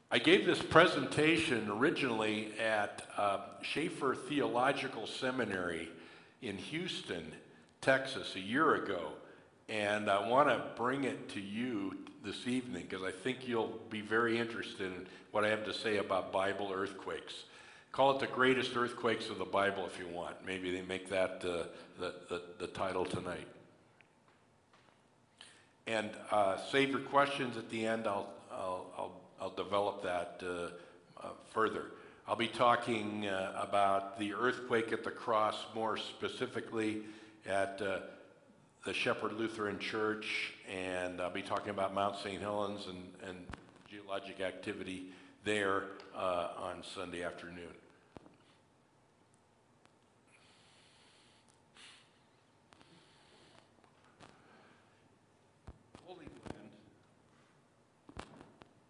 I gave this presentation originally at Schaefer Theological Seminary in Houston, Texas, a year ago, and I want to bring it to you this evening because I think you'll be very interested in what I have to say about Bible earthquakes. Call it the greatest earthquakes of the Bible if you want. Maybe they make that the title tonight. And save your questions at the end. I'll develop that further. I'll be talking about the earthquake at the cross, more specifically at the Shepherd Lutheran Church, and I'll be talking about Mount St. Helens and geologic activity there on Sunday afternoon.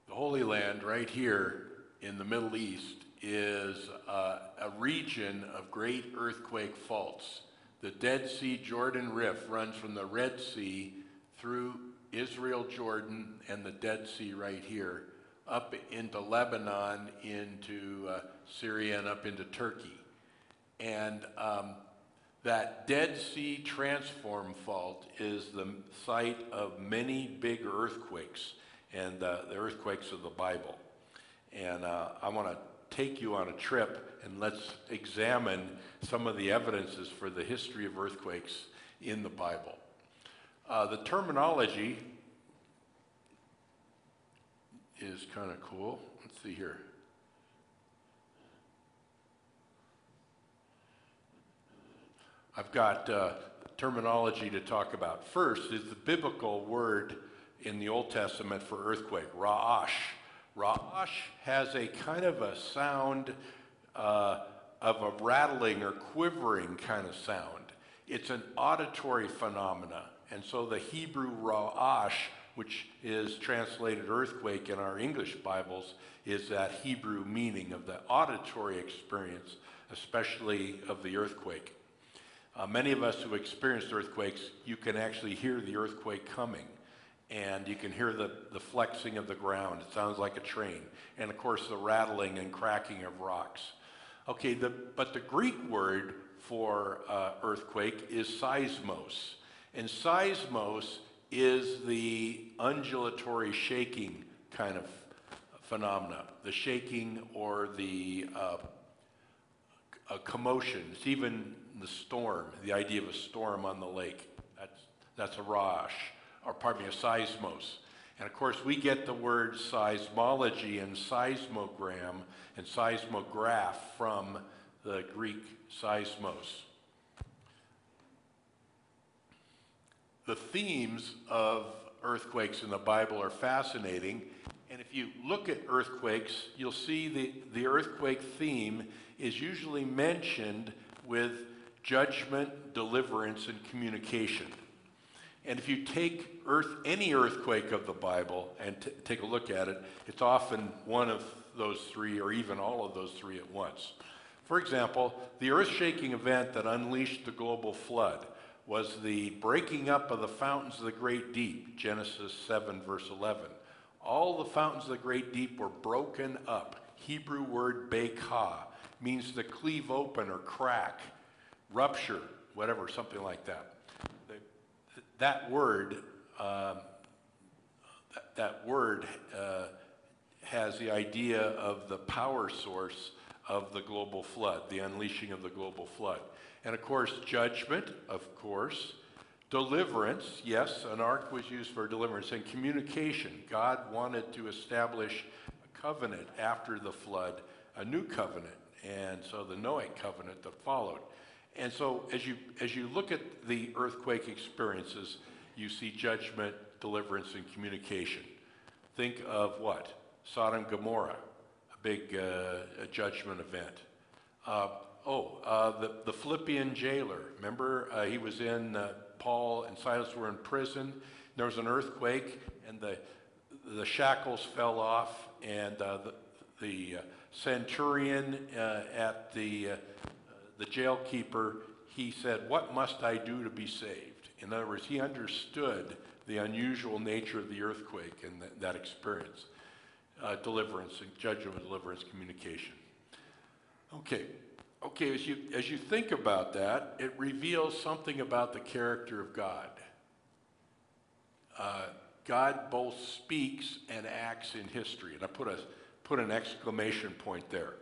Holy Land right here in the Middle East is a region of great earthquake faults. The Dead Sea Jordan Rift runs from the Red Sea through Israel, Jordan, and the Dead Sea right here, up into Lebanon, into Syria, and up into Turkey. And that Dead Sea transform fault is the site of many big earthquakes and the earthquakes of the Bible. And I want to take you on a trip and let's examine some of the evidences for the history of earthquakes in the Bible. The terminology is kind of cool. Let's see here. I've got terminology to talk about. First is the biblical word in the Old Testament for earthquake, ra'ash. Ra'ash has a kind of a sound of a rattling or quivering kind of sound. It's an auditory phenomena, and so the Hebrew ra'ash, which is translated earthquake in our English Bibles, is that Hebrew meaning of the auditory experience, especially of the earthquake. Many of us who experienced earthquakes, you can actually hear the earthquake coming. And you can hear the flexing of the ground. It sounds like a train. And of course, the rattling and cracking of rocks. Okay, but the Greek word for earthquake is seismos. And seismos is the undulatory shaking kind of phenomena. The shaking or the commotion. It's even the storm, the idea of a storm on the lake. That's a ra'ash. Or pardon me, a seismos. And of course, we get the word seismology and seismogram and seismograph from the Greek seismos. The themes of earthquakes in the Bible are fascinating. And if you look at earthquakes, you'll see the earthquake theme is usually mentioned with judgment, deliverance, and communication. And if you take any earthquake of the Bible and take a look at it, it's often one of those three or even all of those three at once. For example, the earth-shaking event that unleashed the global flood was the breaking up of the fountains of the great deep, Genesis 7, verse 11. All the fountains of the great deep were broken up. Hebrew word bekah means to cleave open or crack, rupture, whatever, something like that. That word has the idea of the power source of the global flood, the unleashing of the global flood. And of course, judgment, of course, deliverance, yes, an ark was used for deliverance, and communication. God wanted to establish a covenant after the flood, a new covenant, and so the Noahic covenant that followed. And so as you look at the earthquake experiences, you see judgment, deliverance, and communication. Think of what? Sodom and Gomorrah, a big judgment event. The Philippian jailer. Remember, he was in, Paul and Silas were in prison. There was an earthquake, and the shackles fell off, and the centurion at the jailkeeper, he said, "What must I do to be saved?" In other words, he understood the unusual nature of the earthquake and that experience. deliverance and judgment, deliverance, communication. Okay, as you think about that, it reveals something about the character of God. God both speaks and acts in history, and I put an exclamation point there.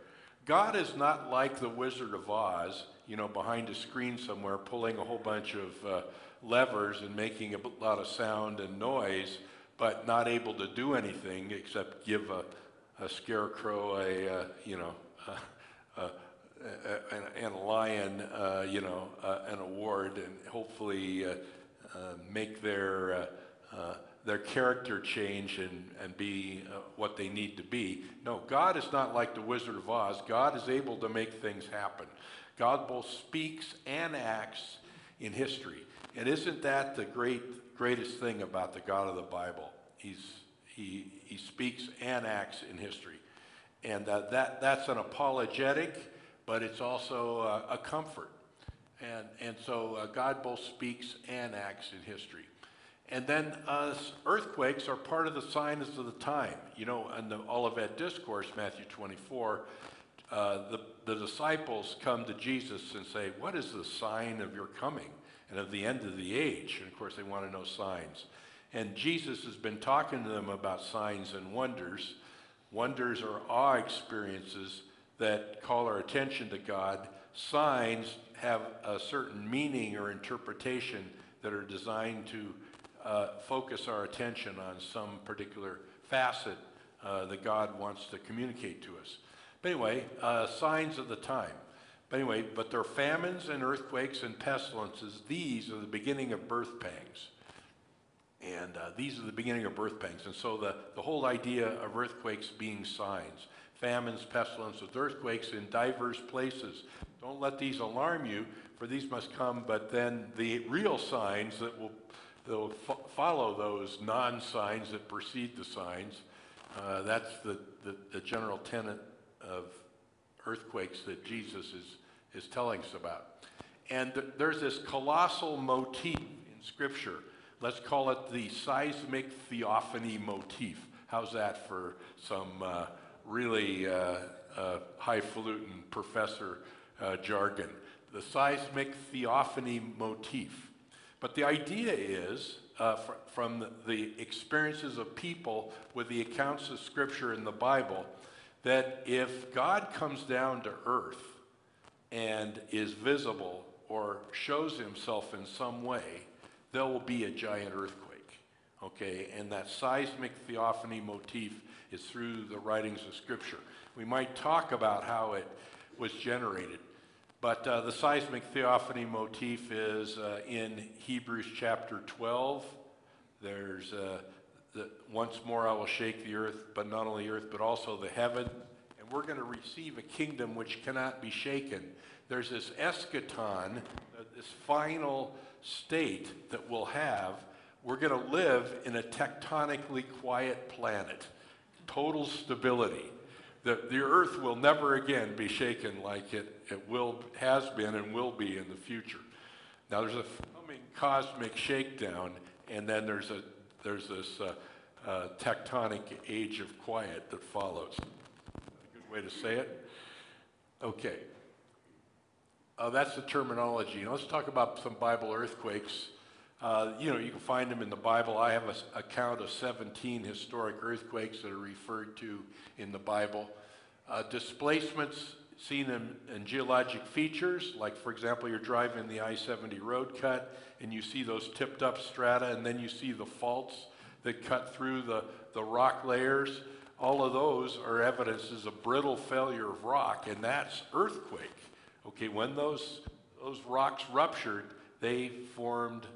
God is not like the Wizard of Oz, behind a screen somewhere, pulling a whole bunch of levers and making a lot of sound and noise, but not able to do anything except give a scarecrow and a lion, an award, and hopefully make their character change and be what they need to be. No, God is not like the Wizard of Oz. God is able to make things happen. God both speaks and acts in history. And isn't that the greatest thing about the God of the Bible? He speaks and acts in history. And that's an apologetic, but it's also a comfort. And so God both speaks and acts in history. And then earthquakes are part of the signs of the time. In the Olivet Discourse, Matthew 24, the disciples come to Jesus and say, what is the sign of your coming and of the end of the age? And of course they want to know signs. And Jesus has been talking to them about signs and wonders. Wonders are awe experiences that call our attention to God. Signs have a certain meaning or interpretation that are designed to focus our attention on some particular facet that God wants to communicate to us. But anyway, signs of the time. But there are famines and earthquakes and pestilences. These are the beginning of birth pangs. And these are the beginning of birth pangs. And so the whole idea of earthquakes being signs. Famines, pestilences, earthquakes in diverse places. Don't let these alarm you, for these must come, but then the real signs that will follow those non-signs that precede the signs. That's the general tenet of earthquakes that Jesus is telling us about. And there's this colossal motif in Scripture. Let's call it the seismic theophany motif. How's that for some really highfalutin professor jargon? The seismic theophany motif. But the idea is, from the experiences of people with the accounts of Scripture in the Bible, that if God comes down to earth and is visible or shows himself in some way, there will be a giant earthquake. Okay, and that seismic theophany motif is through the writings of Scripture. We might talk about how it was generated. But the seismic theophany motif is in Hebrews chapter 12. There's once more I will shake the earth, but not only the earth, but also the heaven. And we're going to receive a kingdom which cannot be shaken. There's this eschaton, this final state that we'll have. We're going to live in a tectonically quiet planet. Total stability. The earth will never again be shaken like it has been and will be in the future. Now there's a coming cosmic shakedown, and then there's this tectonic age of quiet that follows. A good way to say it? Okay. That's the terminology. Now let's talk about some Bible earthquakes. You can find them in the Bible. I have an account of 17 historic earthquakes that are referred to in the Bible. Displacements seen in geologic features, like for example, you're driving the I-70 road cut and you see those tipped up strata, and then you see the faults that cut through the rock layers. All of those are evidences of brittle failure of rock, and that's earthquake. Okay, when those rocks ruptured, they formed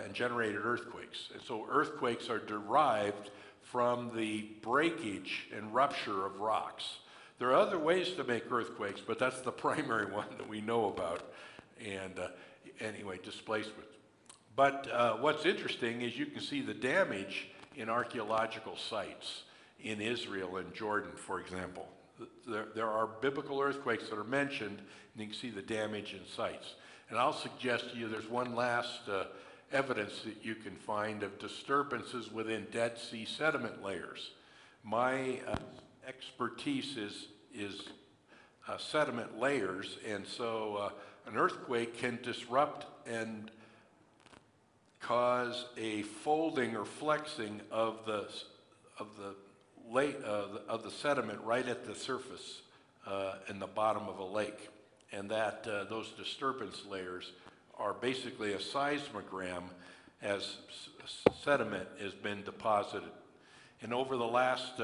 and generated earthquakes. And so earthquakes are derived from the breakage and rupture of rocks. There are other ways to make earthquakes, but that's the primary one that we know about. And anyway, displacement. But what's interesting is you can see the damage in archaeological sites in Israel and Jordan, for example. There are biblical earthquakes that are mentioned, and you can see the damage in sites. And I'll suggest to you there's one last evidence that you can find of disturbances within Dead Sea sediment layers. My expertise is sediment layers, and so an earthquake can disrupt and cause a folding or flexing of the sediment right at the surface in the bottom of a lake, and that those disturbance layers are basically a seismogram as sediment has been deposited. And over the last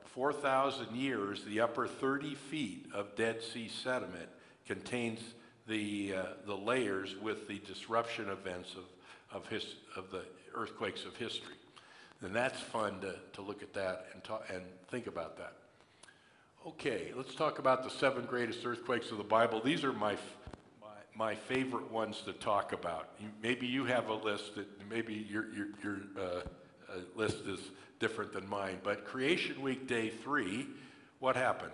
4,000 years, the upper 30 feet of Dead Sea sediment contains the layers with the disruption events of the earthquakes of history. And that's fun to look at that and think about that. Okay, let's talk about the 7 greatest earthquakes of the Bible. These are my favorite ones to talk about. Maybe you have a list that maybe your list is different than mine. But Creation Week, day 3, what happened?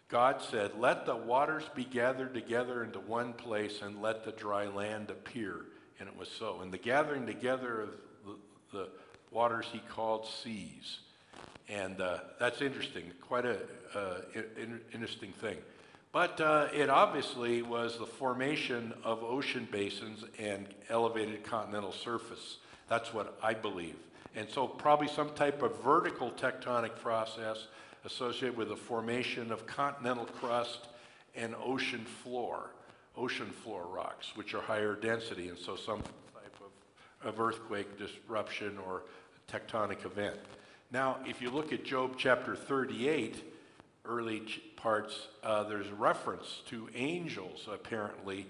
God said, "Let the waters be gathered together into one place, and let the dry land appear." And it was so. And the gathering together of the waters he called seas. And that's interesting, quite a interesting thing. But it obviously was the formation of ocean basins and elevated continental surface. That's what I believe. And so probably some type of vertical tectonic process associated with the formation of continental crust and ocean floor rocks, which are higher density, and so some type of earthquake disruption or tectonic event. Now, if you look at Job chapter 38, early parts, there's a reference to angels apparently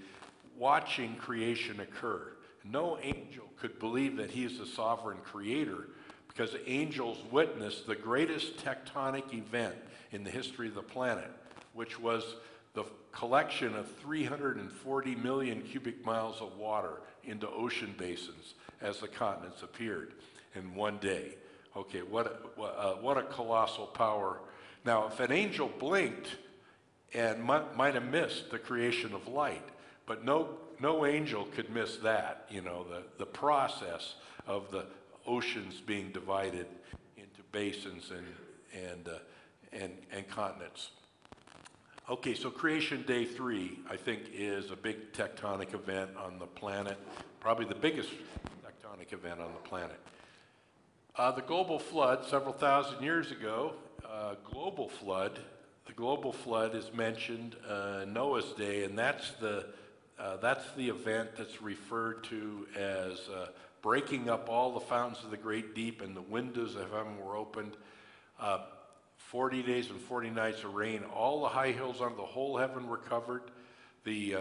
watching creation occur. No angel could believe that he is the sovereign creator because angels witnessed the greatest tectonic event in the history of the planet, which was the collection of 340 million cubic miles of water into ocean basins as the continents appeared in one day. Okay, what a colossal power. Now, if an angel blinked and might have missed the creation of light, but no angel could miss that, the process of the oceans being divided into basins and continents. Okay, so Creation Day 3, I think, is a big tectonic event on the planet, probably the biggest tectonic event on the planet. The global flood, several thousand years ago, the global flood is mentioned Noah's Day, and that's the event that's referred to as breaking up all the fountains of the great deep, and the windows of heaven were opened. 40 days and 40 nights of rain. All the high hills under the whole heaven were covered. The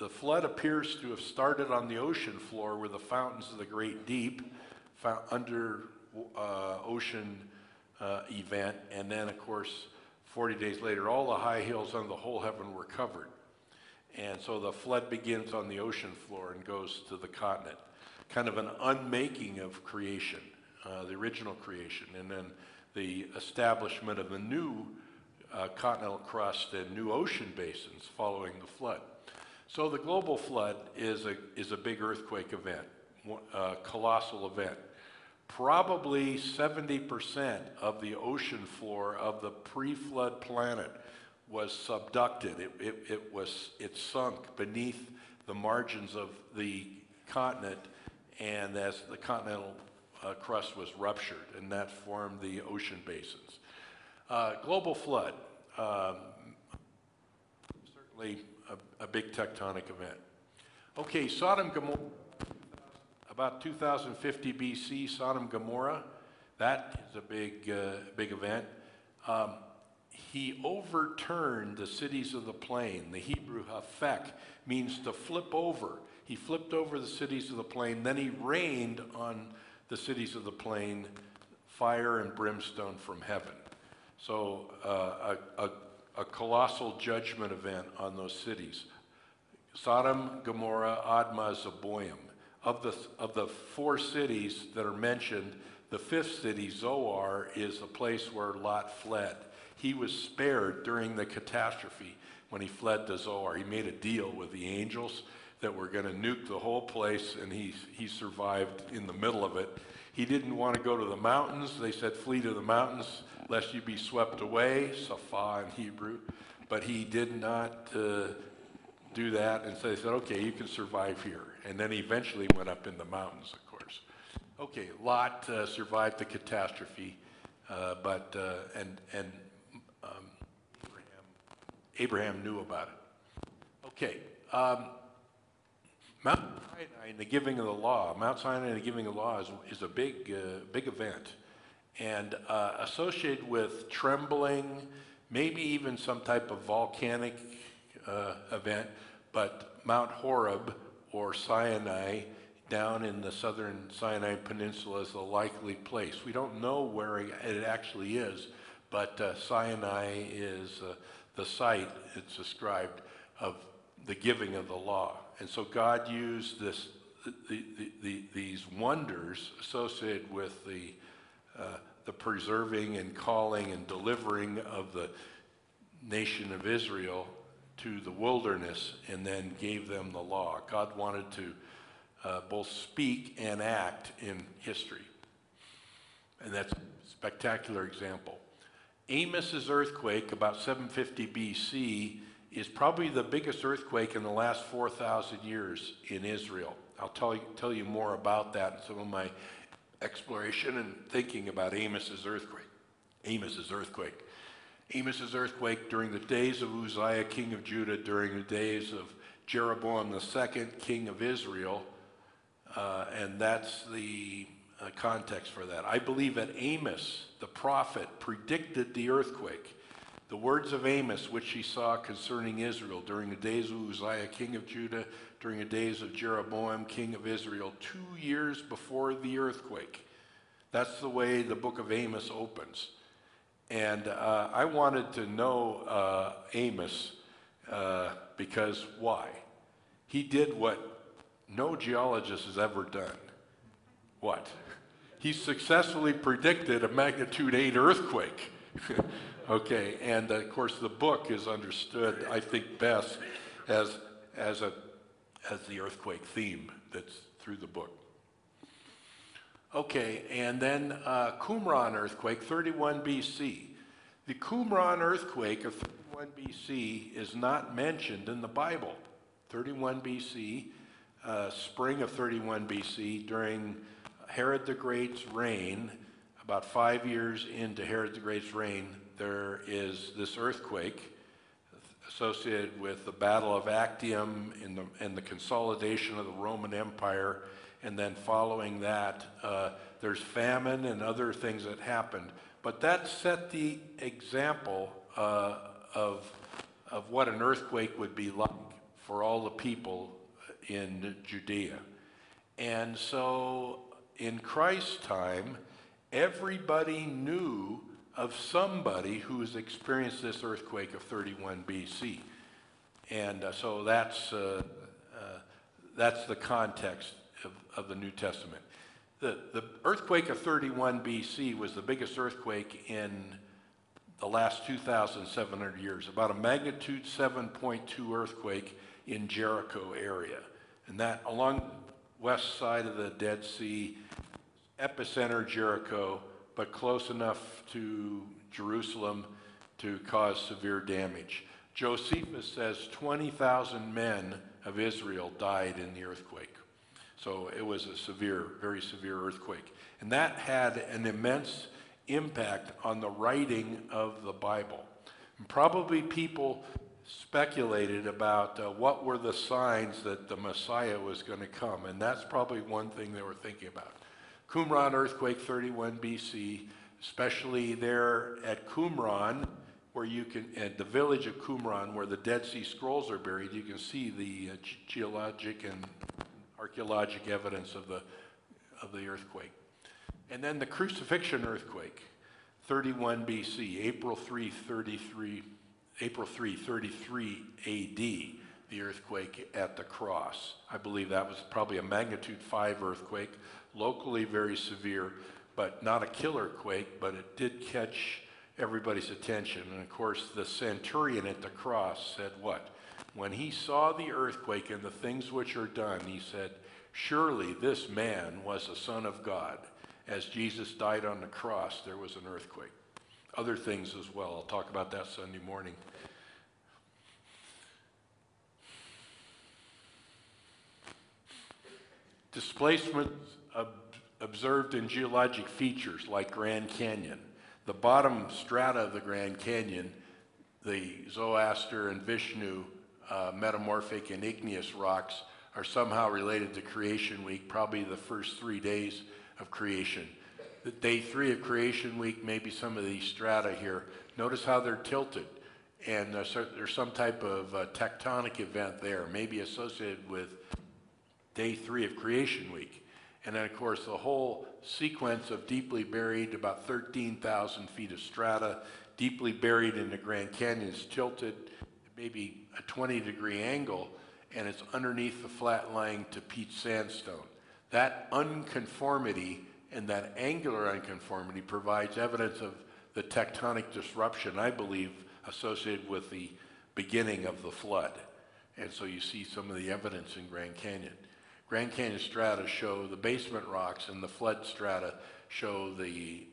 flood appears to have started on the ocean floor where the fountains of the great deep under ocean event, and then of course 40 days later all the high hills under the whole heaven were covered. And so the flood begins on the ocean floor and goes to the continent, kind of an unmaking of creation, the original creation, and then the establishment of a new continental crust and new ocean basins following the flood. So the global flood is a big earthquake event, a colossal event. Probably 70% of the ocean floor of the pre-flood planet was subducted. It sunk beneath the margins of the continent, and as the continental crust was ruptured, and that formed the ocean basins. Global flood, certainly a big tectonic event. Okay, Sodom and Gomorrah, about 2050 BC, Sodom and Gomorrah, that is a big event. He overturned the cities of the plain. The Hebrew hafek means to flip over. He flipped over the cities of the plain, then he rained on the cities of the plain fire and brimstone from heaven. So a colossal judgment event on those cities. Sodom, Gomorrah, Admah, Zeboim. Of the 4 cities that are mentioned, the 5th city, Zoar, is the place where Lot fled. He was spared during the catastrophe when he fled to Zoar. He made a deal with the angels that were going to nuke the whole place, and he survived in the middle of it. He didn't want to go to the mountains. They said, flee to the mountains lest you be swept away, Safa in Hebrew. But he did not do that, and so they said, okay, you can survive here. And then he eventually went up in the mountains, of course. Okay, Lot survived the catastrophe, but Abraham knew about it. Okay, Mount Sinai and the giving of the law. Mount Sinai and the giving of the law is a big event, and associated with trembling, maybe even some type of volcanic event, but Mount Horeb or Sinai down in the southern Sinai Peninsula is the likely place. We don't know where it actually is, but Sinai is the site, it's described, of the giving of the law. And so God used these wonders associated with the preserving and calling and delivering of the nation of Israel to the wilderness, and then gave them the law. God wanted to both speak and act in history. And that's a spectacular example. Amos's earthquake, about 750 BC, is probably the biggest earthquake in the last 4,000 years in Israel. I'll tell you more about that in some of my exploration and thinking about Amos's earthquake. Amos's earthquake during the days of Uzziah, king of Judah, during the days of Jeroboam II, king of Israel, and that's the context for that. I believe that Amos, the prophet, predicted the earthquake. The words of Amos, which he saw concerning Israel during the days of Uzziah, king of Judah, during the days of Jeroboam, king of Israel, 2 years before the earthquake. That's the way the book of Amos opens. And I wanted to know Amos because why? He did what no geologist has ever done. What? He successfully predicted a magnitude 8 earthquake. Okay, and of course the book is understood, I think, best as the earthquake theme that's through the book. Okay, and then Qumran earthquake, 31 BC. The Qumran earthquake of 31 BC is not mentioned in the Bible. 31 BC, spring of 31 BC, during Herod the Great's reign, about 5 years into Herod the Great's reign, there is this earthquake associated with the Battle of Actium and the consolidation of the Roman Empire. And then following that, there's famine and other things that happened. But that set the example of what an earthquake would be like for all the people in Judea. And so in Christ's time, everybody knew of somebody who has experienced this earthquake of 31 BC. And so that's the context of the New Testament. The earthquake of 31 BC was the biggest earthquake in the last 2,700 years, about a magnitude 7.2 earthquake in Jericho area. And that along the west side of the Dead Sea, epicenter Jericho, but close enough to Jerusalem to cause severe damage. Josephus says 20,000 men of Israel died in the earthquake. So it was a severe, very severe earthquake. And that had an immense impact on the writing of the Bible. And probably people speculated about what were the signs that the Messiah was going to come. And that's probably one thing they were thinking about. Qumran earthquake, 31 BC, especially there at Qumran, where you can, at the village of Qumran, where the Dead Sea Scrolls are buried, you can see the geologic and archaeologic evidence of the earthquake. And then the crucifixion earthquake, 31 BC, April 3, 33 AD, the earthquake at the cross. I believe that was probably a magnitude 5 earthquake, locally very severe, but not a killer quake, but it did catch everybody's attention. And of course, the centurion at the cross said what? When he saw the earthquake and the things which are done, he said, surely this man was the Son of God. as Jesus died on the cross, there was an earthquake. Other things as well. I'll talk about that Sunday morning. Displacements observed in geologic features like Grand Canyon. The bottom strata of the Grand Canyon, the Zoroaster and Vishnu metamorphic and igneous rocks, are somehow related to Creation Week, probably the first 3 days of creation. The day 3 of Creation Week, maybe some of these strata here. Notice how they're tilted, and there's some type of tectonic event there, maybe associated with day 3 of Creation Week. And then, of course, the whole sequence of deeply buried, about 13,000 feet of strata, deeply buried in the Grand Canyon is tilted, maybe a 20-degree angle, and it's underneath the flat-lying Tapete sandstone. That unconformity and that angular unconformity provides evidence of the tectonic disruption, I believe, associated with the beginning of the flood. And so you see some of the evidence in Grand Canyon. Grand Canyon strata show the basement rocks, and the flood strata show the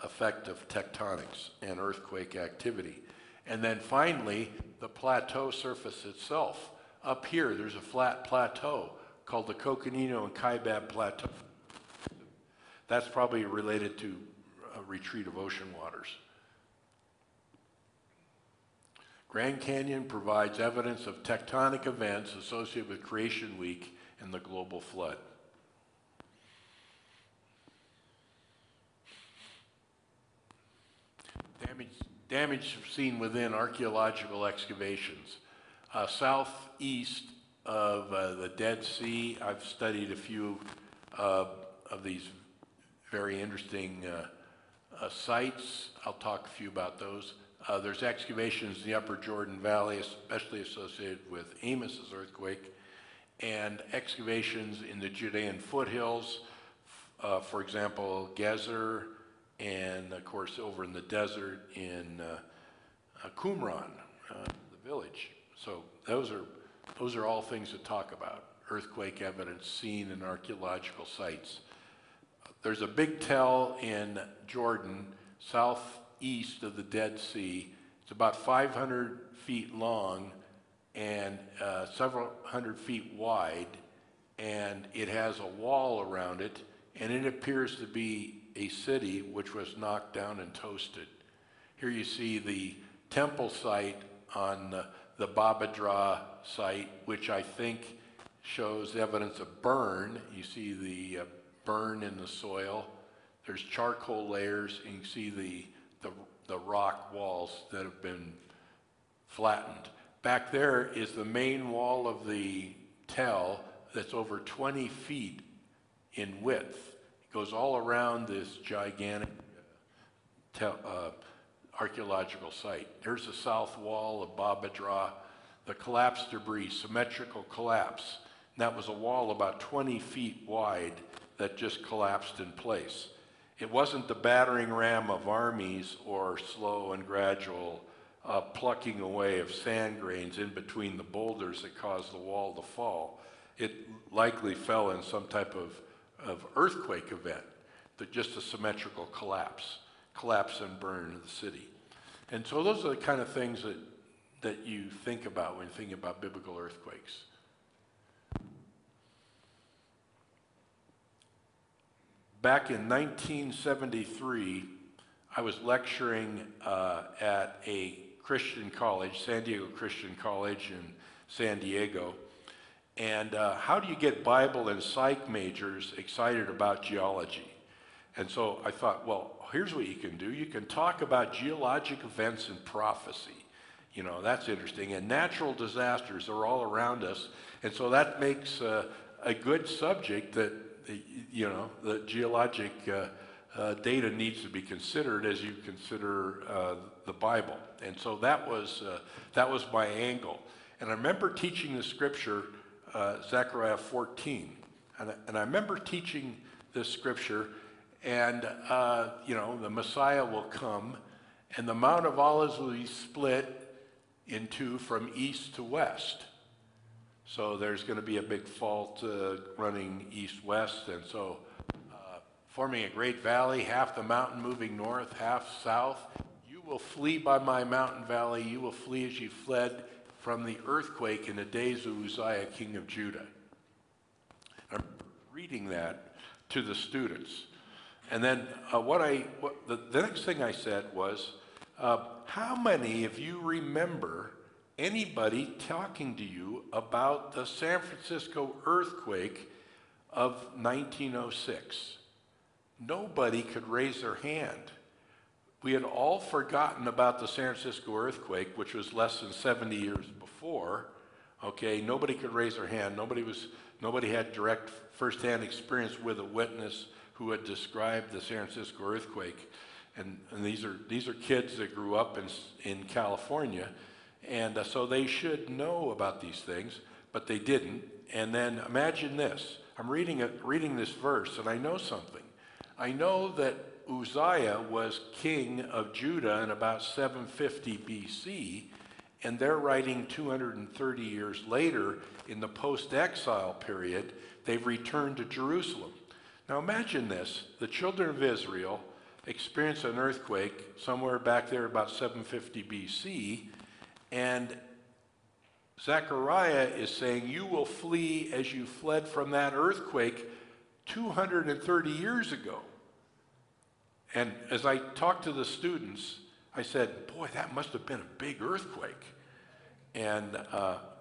effect of tectonics and earthquake activity. And then finally, the plateau surface itself. Up here, there's a flat plateau called the Coconino and Kaibab Plateau. That's probably related to a retreat of ocean waters. Grand Canyon provides evidence of tectonic events associated with Creation Week and the global flood. Damage seen within archaeological excavations. Southeast of the Dead Sea, I've studied a few of these very interesting sites. I'll talk a few about those. There's excavations in the upper Jordan Valley, especially associated with Amos's earthquake, and excavations in the Judean foothills, for example, Gezer, and of course over in the desert in Qumran, the village. So those are all things to talk about. Earthquake evidence seen in archaeological sites. There's a big tell in Jordan, southeast of the Dead Sea. It's about 500 feet long and several hundred feet wide, and it has a wall around it, and it appears to be a city which was knocked down and toasted. Here you see the temple site on the Babadra site, which I think shows evidence of burn. You see the burn in the soil. There's charcoal layers, and you can see the rock walls that have been flattened. Back there is the main wall of the tell that's over 20 feet in width. It goes all around this gigantic archaeological site. There's the south wall of Babadra, the collapsed debris, symmetrical collapse. And that was a wall about 20 feet wide that just collapsed in place. It wasn't the battering ram of armies or slow and gradual plucking away of sand grains in between the boulders that caused the wall to fall. It likely fell in some type of earthquake event, just a symmetrical collapse and burn of the city. And so those are the kind of things that you think about when you think about biblical earthquakes. Back in 1973, I was lecturing at a Christian college, San Diego Christian College in San Diego. And how do you get Bible and psych majors excited about geology? And so I thought, well, here's what you can do. You can talk about geologic events and prophecy. You know, that's interesting. And natural disasters are all around us. And so that makes a good subject that, you know, the geologic data needs to be considered as you consider the Bible. And so that was my angle. And I remember teaching the scripture, Zechariah 14. And I remember teaching this scripture, and you know, the Messiah will come, and the Mount of Olives will be split in two from east to west. So there's going to be a big fault running east-west, and so forming a great valley, half the mountain moving north, half south. You will flee by my mountain valley. You will flee as you fled from the earthquake in the days of Uzziah, king of Judah. I'm reading that to the students. And then the next thing I said was, how many of you remember anybody talking to you about the San Francisco earthquake of 1906? Nobody could raise their hand. We had all forgotten about the San Francisco earthquake, which was less than 70 years before. Okay, nobody could raise their hand. Nobody had direct firsthand experience with a witness who had described the San Francisco earthquake. And these are kids that grew up in California, and so they should know about these things, but they didn't. And then imagine this. I'm reading this verse, and I know something. I know that Uzziah was king of Judah in about 750 BC, and they're writing 230 years later in the post-exile period. They've returned to Jerusalem. Now imagine this. The children of Israel experienced an earthquake somewhere back there about 750 BC, and Zechariah is saying, you will flee as you fled from that earthquake 230 years ago. And as I talked to the students, I said, boy, that must have been a big earthquake. And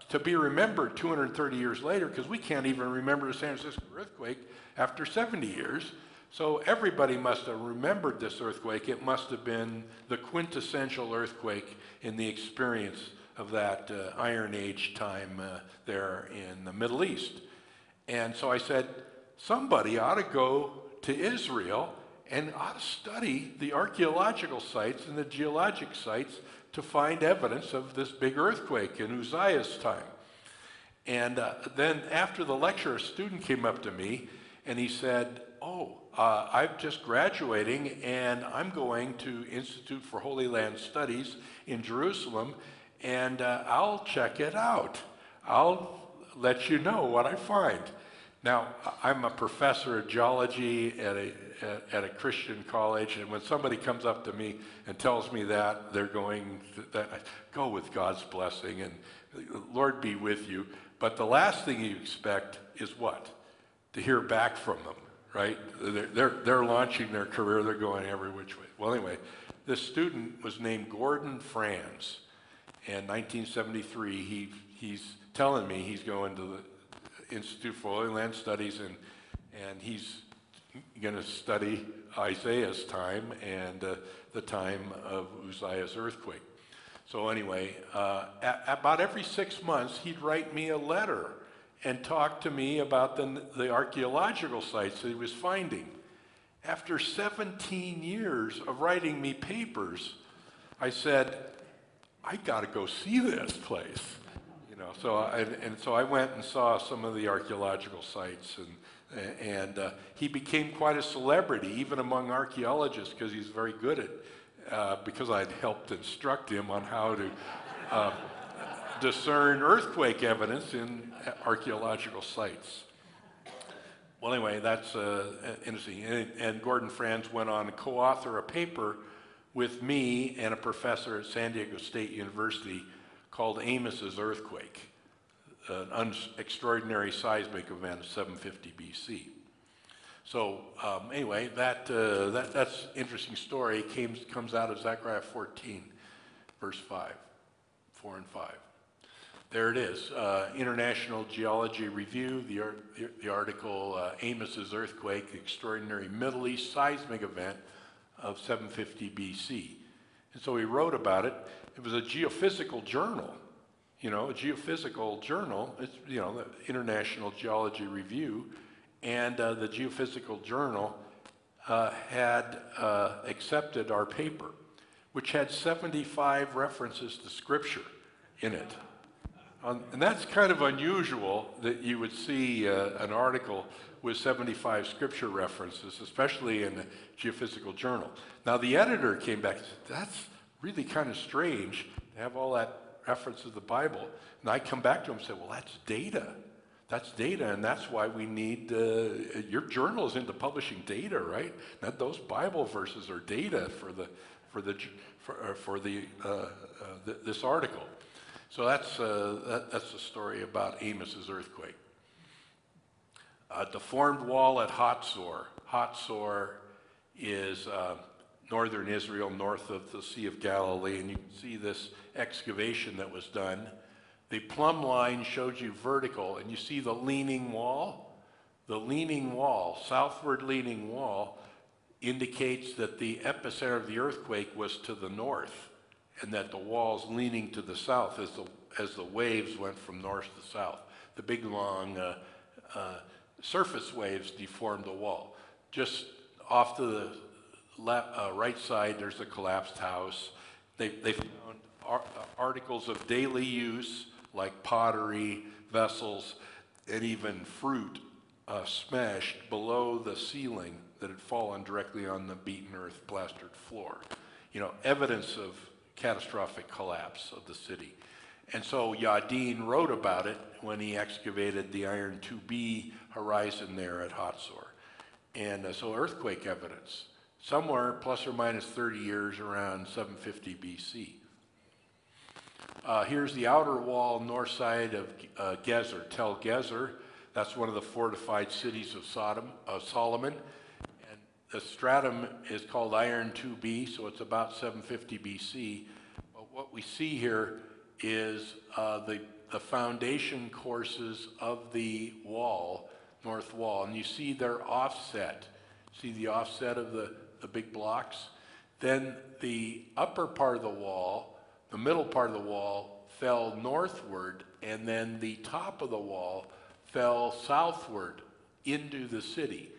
to be remembered 230 years later, because we can't even remember the San Francisco earthquake after 70 years. So everybody must have remembered this earthquake. It must have been the quintessential earthquake in the experience of that Iron Age time there in the Middle East. And so I said, somebody ought to go to Israel and ought to study the archaeological sites and the geologic sites to find evidence of this big earthquake in Uzziah's time. And then after the lecture, a student came up to me and he said, I'm just graduating and I'm going to Institute for Holy Land Studies in Jerusalem, and I'll check it out. I'll let you know what I find. Now, I'm a professor of geology at a Christian college, and when somebody comes up to me and tells me that, they're going, go with God's blessing, and Lord be with you. But the last thing you expect is what? To hear back from them, right? They're launching their career, they're going every which way. Well, anyway, this student was named Gordon Franz. In 1973, he's telling me he's going to the Institute for Holy Land Studies, and he's going to study Isaiah's time and the time of Uzziah's earthquake. So anyway, about every 6 months, he'd write me a letter and talk to me about the archaeological sites that he was finding. After 17 years of writing me papers, I said, I got to go see this place. So I went and saw some of the archaeological sites, and he became quite a celebrity, even among archaeologists, because he's very good at, because I'd helped instruct him on how to discern earthquake evidence in archaeological sites. Well, anyway, that's interesting. And Gordon Franz went on to co-author a paper with me and a professor at San Diego State University called Amos's earthquake, an extraordinary seismic event of 750 BC. So anyway, that's an interesting story. Comes out of Zechariah 14, verse 5, 4 and 5. There it is, International Geology Review, the article Amos's earthquake, extraordinary Middle East seismic event of 750 BC. And so he wrote about it. It was a geophysical journal, a geophysical journal. It's, the International Geology Review, and the geophysical journal had accepted our paper, which had 75 references to Scripture in it. And that's kind of unusual that you would see an article with 75 Scripture references, especially in a geophysical journal. Now, the editor came back and said, that's really kind of strange to have all that reference to the Bible. And I come back to him and say, well, that's data. That's data, and that's why we need, your journal is into publishing data, right? Not those Bible verses are data for this article. So that's the story about Amos's earthquake. Deformed wall at Hatzor. Hatzor is northern Israel, north of the Sea of Galilee, and you can see this excavation that was done. The plumb line shows you vertical, and you see the leaning wall? The leaning wall, southward leaning wall, indicates that the epicenter of the earthquake was to the north, and that the wall's leaning to the south as the waves went from north to south. The big, long surface waves deformed the wall. Just off to the right side, there's a collapsed house. They found articles of daily use, like pottery, vessels, and even fruit smashed below the ceiling that had fallen directly on the beaten earth plastered floor. You know, evidence of catastrophic collapse of the city. And so Yadin wrote about it when he excavated the Iron 2B horizon there at Hatzor. And so earthquake evidence, somewhere plus or minus 30 years around 750 BC. Here's the outer wall, north side of Gezer, Tel Gezer. That's one of the fortified cities of Solomon. And the stratum is called Iron 2B, so it's about 750 BC. But what we see here is the foundation courses of the wall, north wall, and you see they're offset. See the offset of the big blocks? Then the upper part of the wall, the middle part of the wall, fell northward, and then the top of the wall fell southward into the city.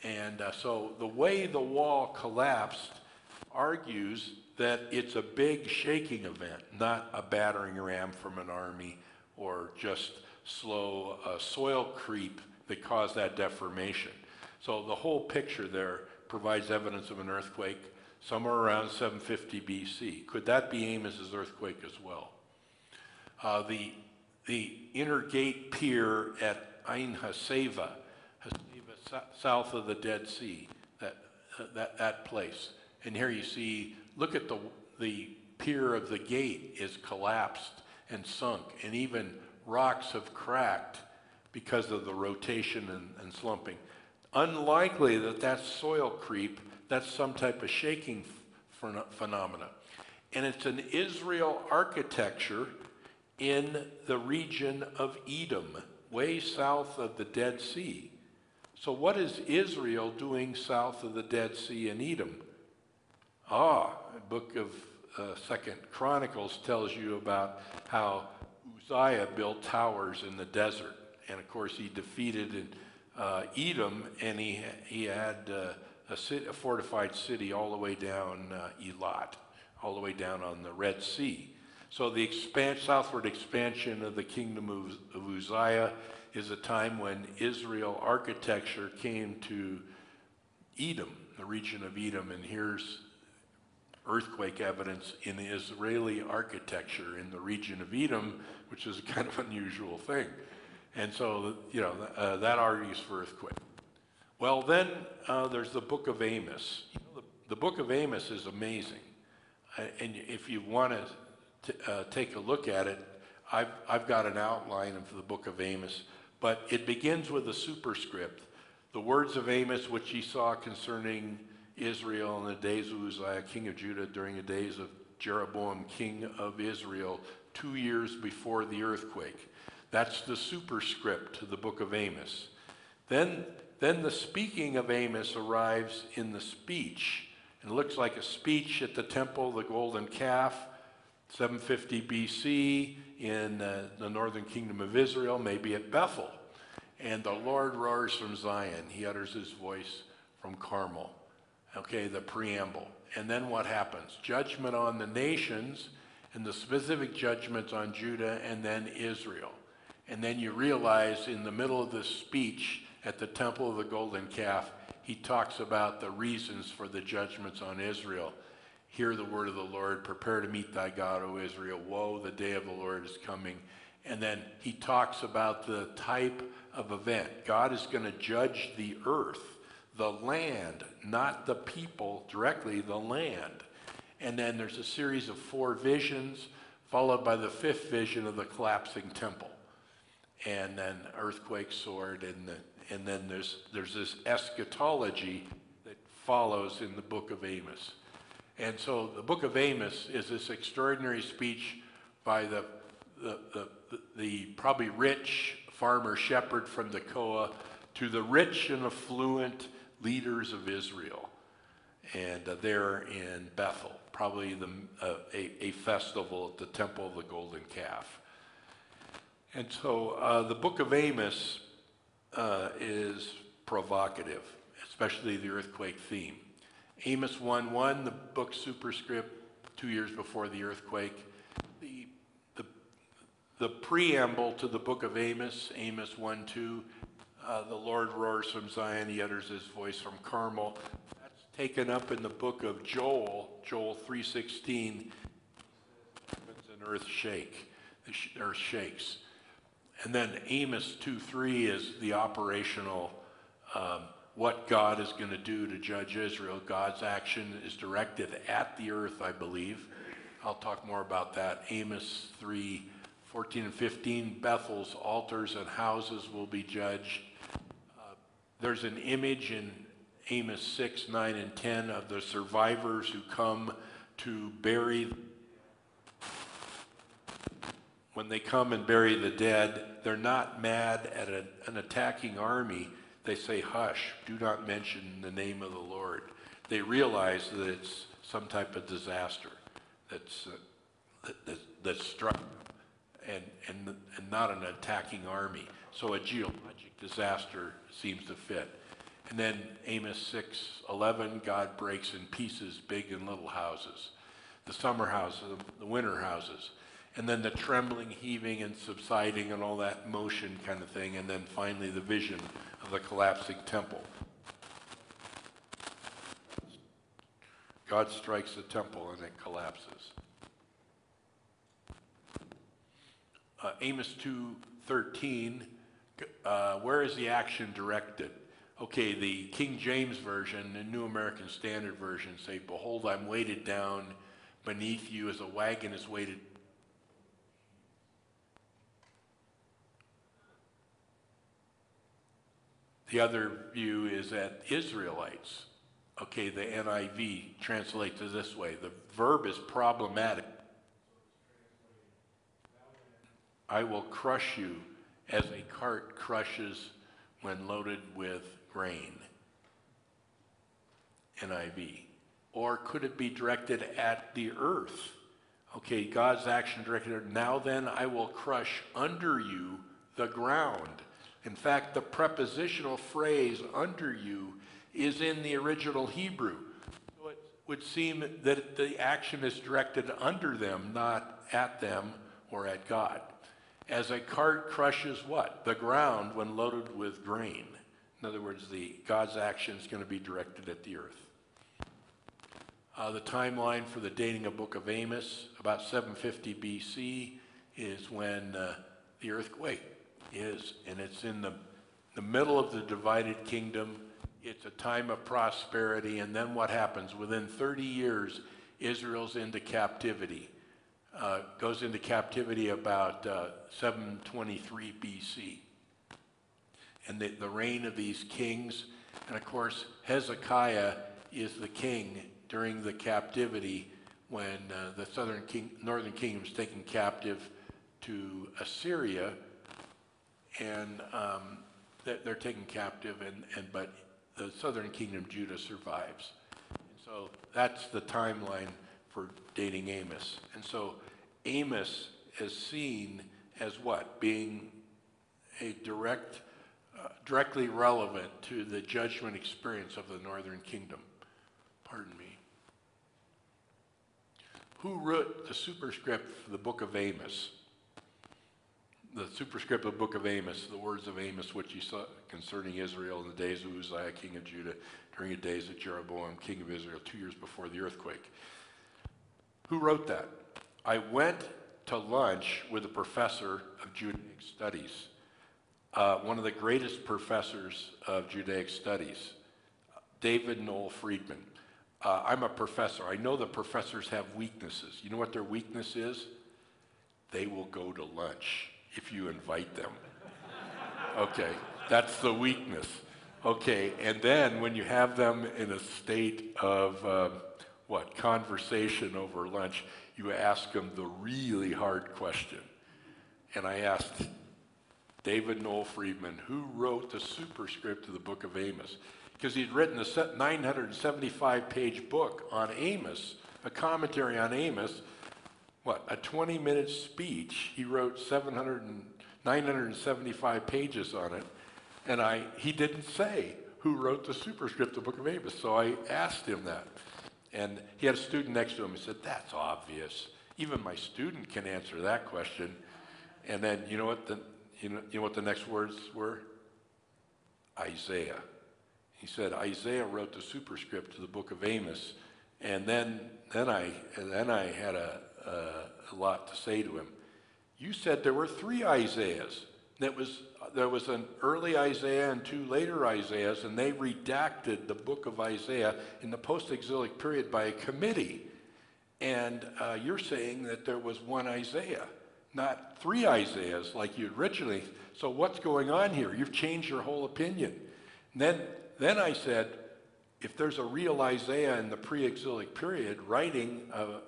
And so the way the wall collapsed argues that it's a big shaking event, not a battering ram from an army or just slow soil creep that caused that deformation. So the whole picture there provides evidence of an earthquake somewhere around 750 BC. Could that be Amos's earthquake as well? The inner gate pier at Ein Haseva, south of the Dead Sea, that place. And here you see, look at the pier of the gate is collapsed and sunk, and even rocks have cracked because of the rotation and slumping. Unlikely that that's soil creep, that's some type of shaking phenomena. And it's an Israel architecture in the region of Edom, way south of the Dead Sea. So what is Israel doing south of the Dead Sea in Edom? The book of 2nd Chronicles tells you about how Uzziah built towers in the desert. And of course he defeated Edom, and he had a fortified city all the way down Elat, all the way down on the Red Sea. So the southward expansion of the kingdom of Uzziah is a time when Israel architecture came to Edom, the region of Edom, and here's earthquake evidence in Israeli architecture in the region of Edom, which is a kind of unusual thing. And so, that argues for earthquake. Well, then there's the book of Amos. The book of Amos is amazing. And if you want to take a look at it, I've got an outline of the book of Amos, but it begins with a superscript. The words of Amos, which he saw concerning Israel in the days of Uzziah, king of Judah, during the days of Jeroboam, king of Israel, 2 years before the earthquake. That's the superscript to the book of Amos. Then the speaking of Amos arrives in the speech. And it looks like a speech at the temple of the golden calf, 750 BC in the northern kingdom of Israel, maybe at Bethel. And the Lord roars from Zion. He utters his voice from Carmel. Okay, the preamble. And then what happens? Judgment on the nations, and the specific judgments on Judah and then Israel. And then you realize in the middle of this speech at the temple of the golden calf, he talks about the reasons for the judgments on Israel. Hear the word of the Lord, prepare to meet thy God, O Israel. Woe, the day of the Lord is coming, And then he talks about the type of event. God is going to judge the earth, the land, not the people directly, the land. And then there's a series of 4 visions, followed by the 5th vision of the collapsing temple. And then earthquake, sword, and then there's this eschatology that follows in the book of Amos. And so the book of Amos is this extraordinary speech by the probably rich farmer shepherd from Tekoa to the rich and affluent leaders of Israel. And they're in Bethel, probably a festival at the Temple of the Golden Calf. And so the book of Amos is provocative, especially the earthquake theme. Amos 1:1, the book superscript, 2 years before the earthquake. The preamble to the book of Amos, Amos 1:2, the Lord roars from Zion, he utters his voice from Carmel. That's taken up in the book of Joel, Joel 3:16, heavens and earth shake, the earth shakes. And then Amos 2:3 is the operational, what God is going to do to judge Israel. God's action is directed at the earth, I believe. I'll talk more about that. Amos 3:14 and 15, Bethel's altars and houses will be judged. There's an image in Amos 6, 9, and 10 of the survivors who come to bury. When they come and bury the dead, they're not mad at an attacking army. They say, hush, do not mention the name of the Lord. They realize that it's some type of disaster that's struck and not an attacking army. So a geologic disaster seems to fit. And then Amos 6:11, God breaks in pieces big and little houses, the summer houses, the winter houses. And then the trembling, heaving, and subsiding, and all that motion kind of thing. And then finally the vision of the collapsing temple. God strikes the temple and it collapses. Amos 2:13, where is the action directed? Okay, the King James Version, the New American Standard Version say, behold, I'm weighted down beneath you as a wagon is weighted. The other view is that Israelites, okay, the NIV translates it this way. The verb is problematic. I will crush you as a cart crushes when loaded with grain. NIV. Or could it be directed at the earth? Okay, God's action directed, now then I will crush under you the ground. In fact, the prepositional phrase under you is in the original Hebrew. So it would seem that the action is directed under them, not at them or at God. As a cart crushes what? The ground when loaded with grain. In other words, God's action is going to be directed at the earth. The timeline for the dating of book of Amos, about 750 BC, is when the earthquake is, and it's in the middle of the divided kingdom. It's a time of prosperity, and then what happens? Within 30 years, Israel's into captivity. Goes into captivity about 723 BC. And the reign of these kings, and of course, Hezekiah is the king during the captivity when the northern kingdom is taken captive to Assyria, and they're taken captive, but the southern kingdom, Judah, survives. And so that's the timeline for dating Amos. And so Amos is seen as what? Being a directly relevant to the judgment experience of the northern kingdom. Pardon me. Who wrote the superscript for the book of Amos? The superscript of the book of Amos, the words of Amos, which he saw concerning Israel in the days of Uzziah, king of Judah, during the days of Jeroboam, king of Israel, 2 years before the earthquake. Who wrote that? I went to lunch with a professor of Judaic studies, one of the greatest professors of Judaic studies, David Noel Friedman. I'm a professor. I know the professors have weaknesses. You know what their weakness is? They will go to lunch if you invite them. Okay, that's the weakness. Okay, and then when you have them in a state of, conversation over lunch, you ask them the really hard question. And I asked David Noel Friedman, who wrote the superscript to the book of Amos? Because he'd written a 975-page book on Amos, a commentary on Amos, a 20-minute speech. He wrote 975 pages on it, and he didn't say who wrote the superscript to the book of Amos, so I asked him that. And he had a student next to him. He said, that's obvious. Even my student can answer that question. And then you know what the next words were? Isaiah. He said Isaiah wrote the superscript to the book of Amos, and then I had a lot to say to him. You said there were 3 Isaiahs. There was an early Isaiah and 2 later Isaiahs, and they redacted the book of Isaiah in the post-exilic period by a committee. And you're saying that there was 1 Isaiah, not 3 Isaiahs like you originally. So what's going on here? You've changed your whole opinion. And then I said, if there's a real Isaiah in the pre-exilic period writing a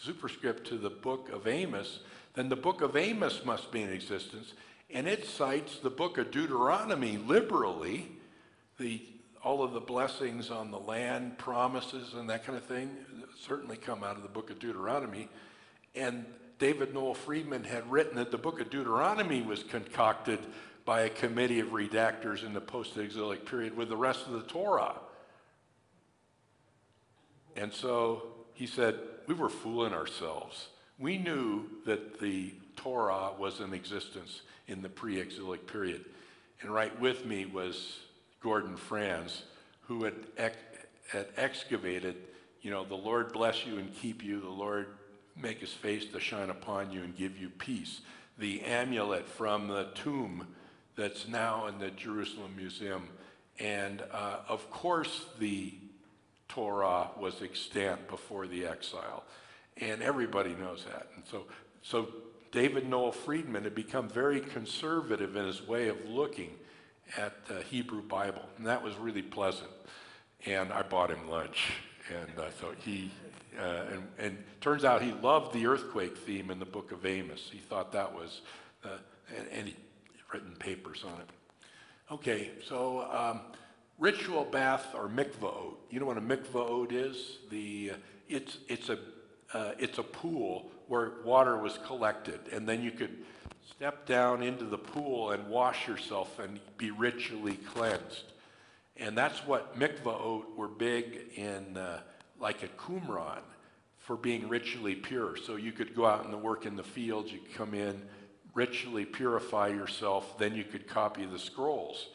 superscript to the book of Amos, then the book of Amos must be in existence, and it cites the book of Deuteronomy liberally, all of the blessings on the land, promises, and that kind of thing certainly come out of the book of Deuteronomy. And David Noel Friedman had written that the book of Deuteronomy was concocted by a committee of redactors in the post-exilic period with the rest of the Torah. And so he said, we were fooling ourselves. We knew that the Torah was in existence in the pre-exilic period. And right with me was Gordon Franz, who had excavated, the Lord bless you and keep you, the Lord make his face to shine upon you and give you peace. The amulet from the tomb that's now in the Jerusalem Museum. And of course the Torah was extant before the exile. And everybody knows that. And so David Noel Friedman had become very conservative in his way of looking at the Hebrew Bible. And that was really pleasant. And I bought him lunch. And so and turns out he loved the earthquake theme in the book of Amos. He thought that was, and he'd written papers on it. Okay, so ritual bath or mikva'ot. You know what a mikva'ot is? It's a pool where water was collected, and then you could step down into the pool and wash yourself and be ritually cleansed. And that's what mikva'ot were big in, like at Qumran, for being ritually pure. So you could go out and work in the fields, you could come in, ritually purify yourself, then you could copy the scrolls,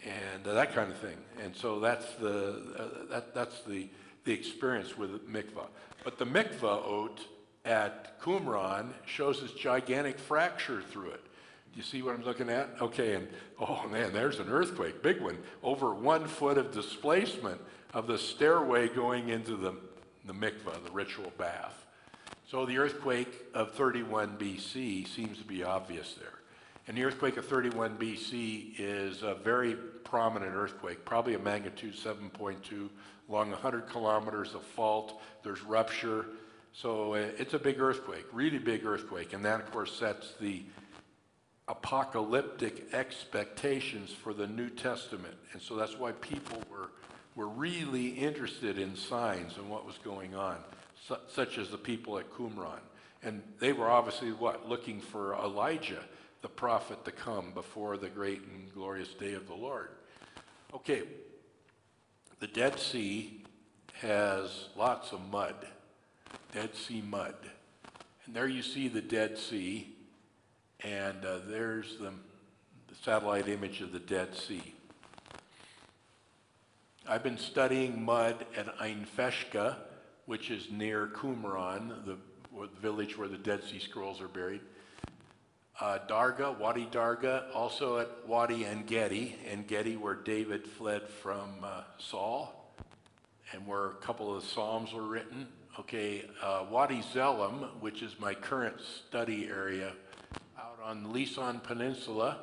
and that kind of thing. And so that's the experience with mikvah. But the mikva'ot at Qumran shows this gigantic fracture through it. Do you see what I'm looking at? Okay, and oh man, there's an earthquake, big one. Over 1 foot of displacement of the stairway going into the mikvah, the ritual bath. So the earthquake of 31 BC seems to be obvious there. And the earthquake of 31 BC is a very prominent earthquake, probably a magnitude 7.2, along 100 kilometers of fault. There's rupture. So it's a big earthquake, really big earthquake. And that, of course, sets the apocalyptic expectations for the New Testament. And so that's why people were really interested in signs and what was going on, such as the people at Qumran. And they were obviously, looking for Elijah, the prophet, to come before the great and glorious day of the Lord. Okay, the Dead Sea has lots of mud, Dead Sea mud. And there you see the Dead Sea, and there's the satellite image of the Dead Sea. I've been studying mud at Ein Feshka, which is near Qumran, the the village where the Dead Sea Scrolls are buried. Darga, Wadi Darga, also at Wadi En-Gedi, where David fled from Saul, and where a couple of the Psalms were written. Okay, Wadi Zelim, which is my current study area, out on the Lisan Peninsula,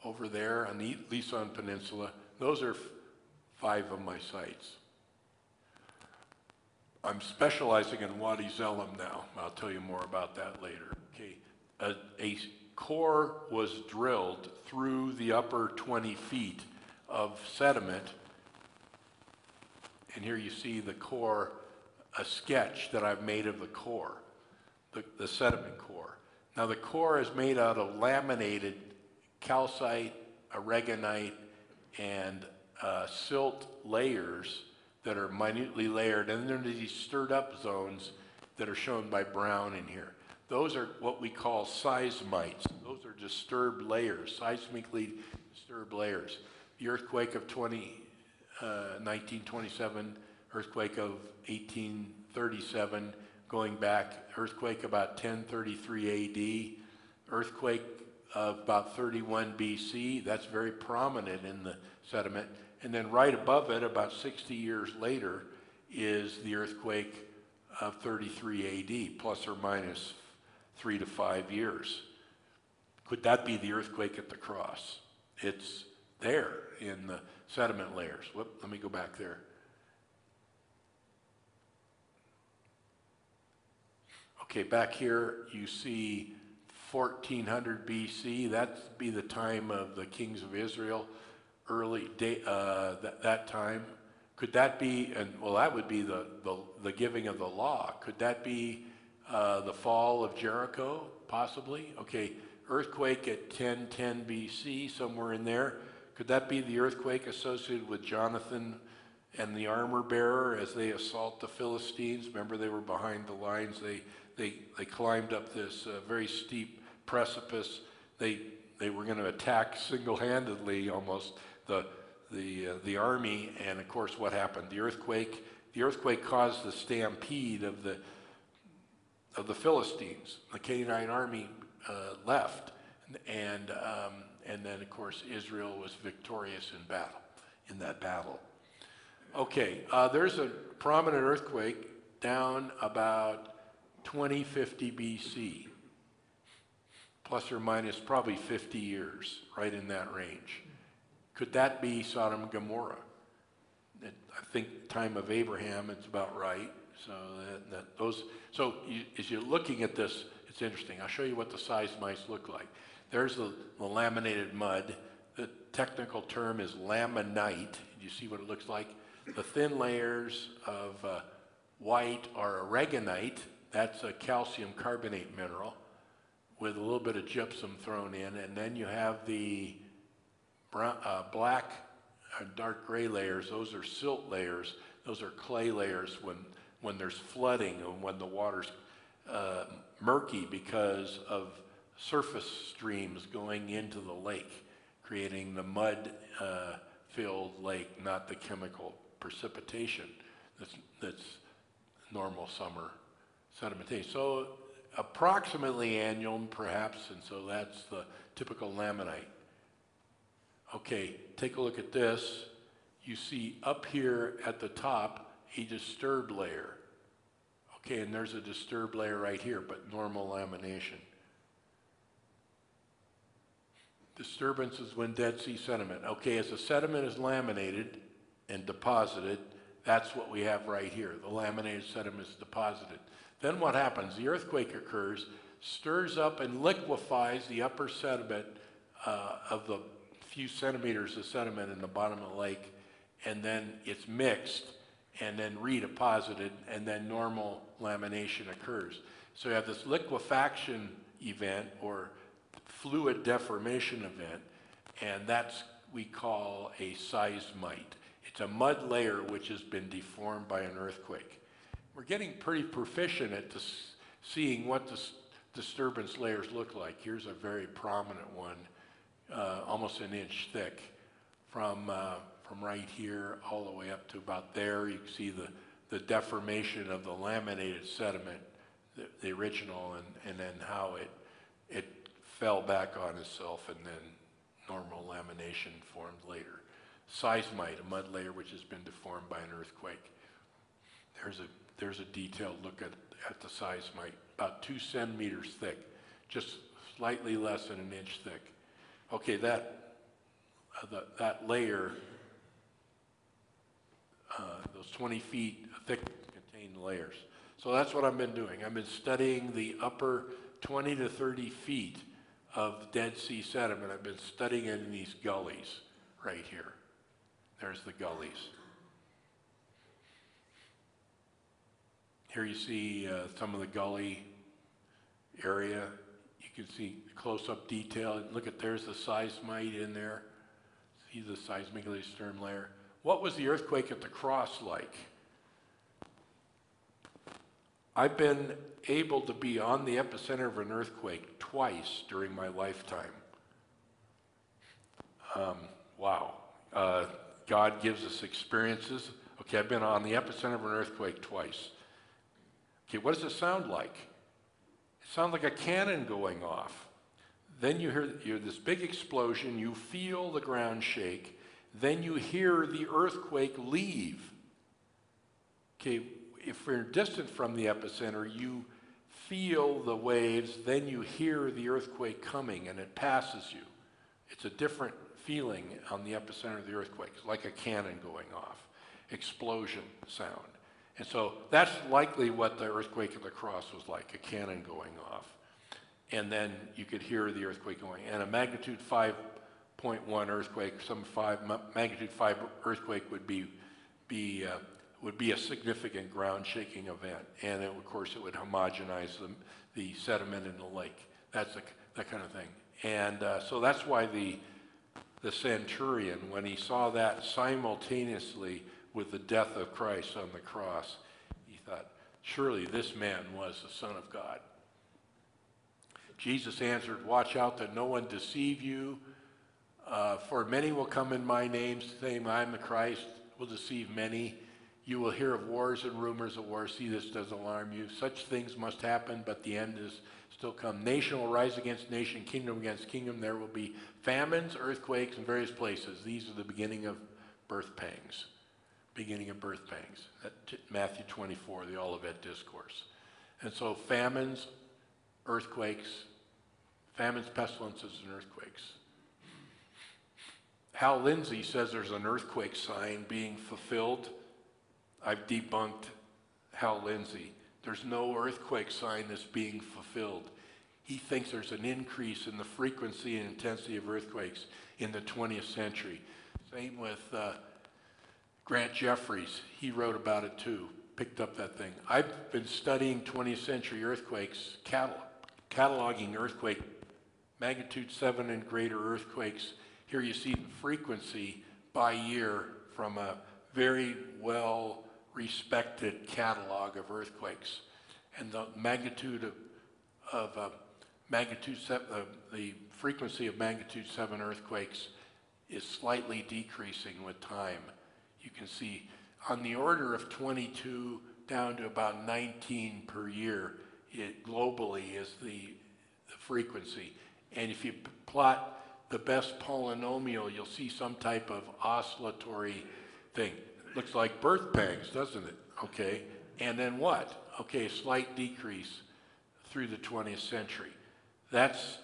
over there on the Lisan Peninsula. Those are 5 of my sites. I'm specializing in Wadi Zelim now. I'll tell you more about that later. Okay, a core was drilled through the upper 20 feet of sediment, and here you see the core, a sketch that I've made of the core, the sediment core. Now the core is made out of laminated calcite, aragonite, and silt layers that are minutely layered, and then there's these stirred up zones that are shown by brown in here. Those are what we call seismites. Those are disturbed layers, seismically disturbed layers. The earthquake of 1927, earthquake of 1837, going back, earthquake about 1033 AD, earthquake of about 31 BC, that's very prominent in the sediment. And then right above it, about 60 years later, is the earthquake of 33 AD, plus or minus 3 to 5 years. Could that be the earthquake at the cross? It's there in the sediment layers. Whoop, let me go back there. Okay, back here you see 1400 BC. That'd be the time of the kings of Israel, early day, that time. Could that be, and well, that would be the giving of the law. Could that be the fall of Jericho, possibly? Okay, earthquake at 1010 BC, somewhere in there. Could that be the earthquake associated with Jonathan and the armor bearer as they assault the Philistines? Remember, they were behind the lines. They climbed up this very steep precipice. They were going to attack single-handedly almost the army, and of course, what happened? The earthquake caused the stampede of the Philistines. The Canaanite army left, and then of course Israel was victorious in that battle. Okay, there's a prominent earthquake down about 2050 BC, plus or minus probably 50 years, right in that range. Could that be Sodom and Gomorrah? I think time of Abraham, it's about right. So as you're looking at this, it's interesting. I'll show you what the seismites look like. There's the laminated mud. The technical term is laminite. You see what it looks like? The thin layers of white are aragonite. That's a calcium carbonate mineral with a little bit of gypsum thrown in. And then you have the black dark gray layers. Those are silt layers. Those are clay layers when there's flooding and when the water's murky because of surface streams going into the lake, creating the mud-filled lake, not the chemical precipitation that's normal summer sedimentation. So approximately annual, perhaps, and so that's the typical laminite. Okay, take a look at this. You see up here at the top a disturbed layer. Okay, and there's a disturbed layer right here, but normal lamination. Disturbances when Dead Sea sediment. Okay, as the sediment is laminated and deposited, that's what we have right here. The laminated sediment is deposited. Then what happens? The earthquake occurs, stirs up and liquefies the upper sediment of the few centimeters of sediment in the bottom of the lake, and then it's mixed and then redeposited, and then normal lamination occurs. So you have this liquefaction event or fluid deformation event, and that's we call a seismite. It's a mud layer which has been deformed by an earthquake. We're getting pretty proficient at seeing what the disturbance layers look like. Here's a very prominent one, almost an inch thick, from right here all the way up to about there. You can see the deformation of the laminated sediment the original, and then how it fell back on itself, and then normal lamination formed later. Seismite, a mud layer which has been deformed by an earthquake. There's a detailed look at the seismite, about 2 centimeters thick, just slightly less than an inch thick. Okay, that layer, those 20 feet thick, contain layers. So that's what I've been doing. I've been studying the upper 20 to 30 feet of Dead Sea sediment. I've been studying it in these gullies right here. There's the gullies. Here you see some of the gully area. You can see close-up detail. And look at, there's the seismite in there. See the seismically disturbed layer. What was the earthquake at the cross like? I've been able to be on the epicenter of an earthquake twice during my lifetime. Wow. God gives us experiences. Okay, I've been on the epicenter of an earthquake twice. Okay, what does it sound like? It sounds like a cannon going off. Then you hear this big explosion, you feel the ground shake, then you hear the earthquake leave. Okay, if we're distant from the epicenter, you feel the waves, then you hear the earthquake coming and it passes you. It's a different feeling on the epicenter of the earthquake. It's like a cannon going off, explosion sound. And so that's likely what the earthquake at the cross was like, a cannon going off. And then you could hear the earthquake going. And a magnitude 5.1 earthquake, magnitude 5 earthquake would be a significant ground shaking event. And it, of course, it would homogenize the sediment in the lake. That's that kind of thing. And so that's why the centurion, when he saw that simultaneously with the death of Christ on the cross, he thought, surely this man was the Son of God. Jesus answered, watch out that no one deceive you, for many will come in my name, saying, I'm the Christ, will deceive many. You will hear of wars and rumors of wars. See, this does alarm you. Such things must happen, but the end is still come. Nation will rise against nation, kingdom against kingdom. There will be famines, earthquakes in various places. These are the beginning of birth pangs. Beginning of birth pangs. Matthew 24, the Olivet Discourse. And so famines, earthquakes, famines, pestilences, and earthquakes. Hal Lindsey says there's an earthquake sign being fulfilled. I've debunked Hal Lindsey. There's no earthquake sign that's being fulfilled. He thinks there's an increase in the frequency and intensity of earthquakes in the 20th century. Same with Grant Jeffries. He wrote about it too, picked up that thing. I've been studying 20th century earthquakes, cataloging earthquake, magnitude 7 and greater earthquakes. Here you see the frequency by year from a very well respected catalog of earthquakes, and the magnitude of magnitude 7, the frequency of magnitude 7 earthquakes is slightly decreasing with time. You can see on the order of 22 down to about 19 per year. It globally is the frequency, and if you plot the best polynomial, you'll see some type of oscillatory thing. Looks like birth pangs, doesn't it? Okay, and then what? Okay, slight decrease through the 20th century. That's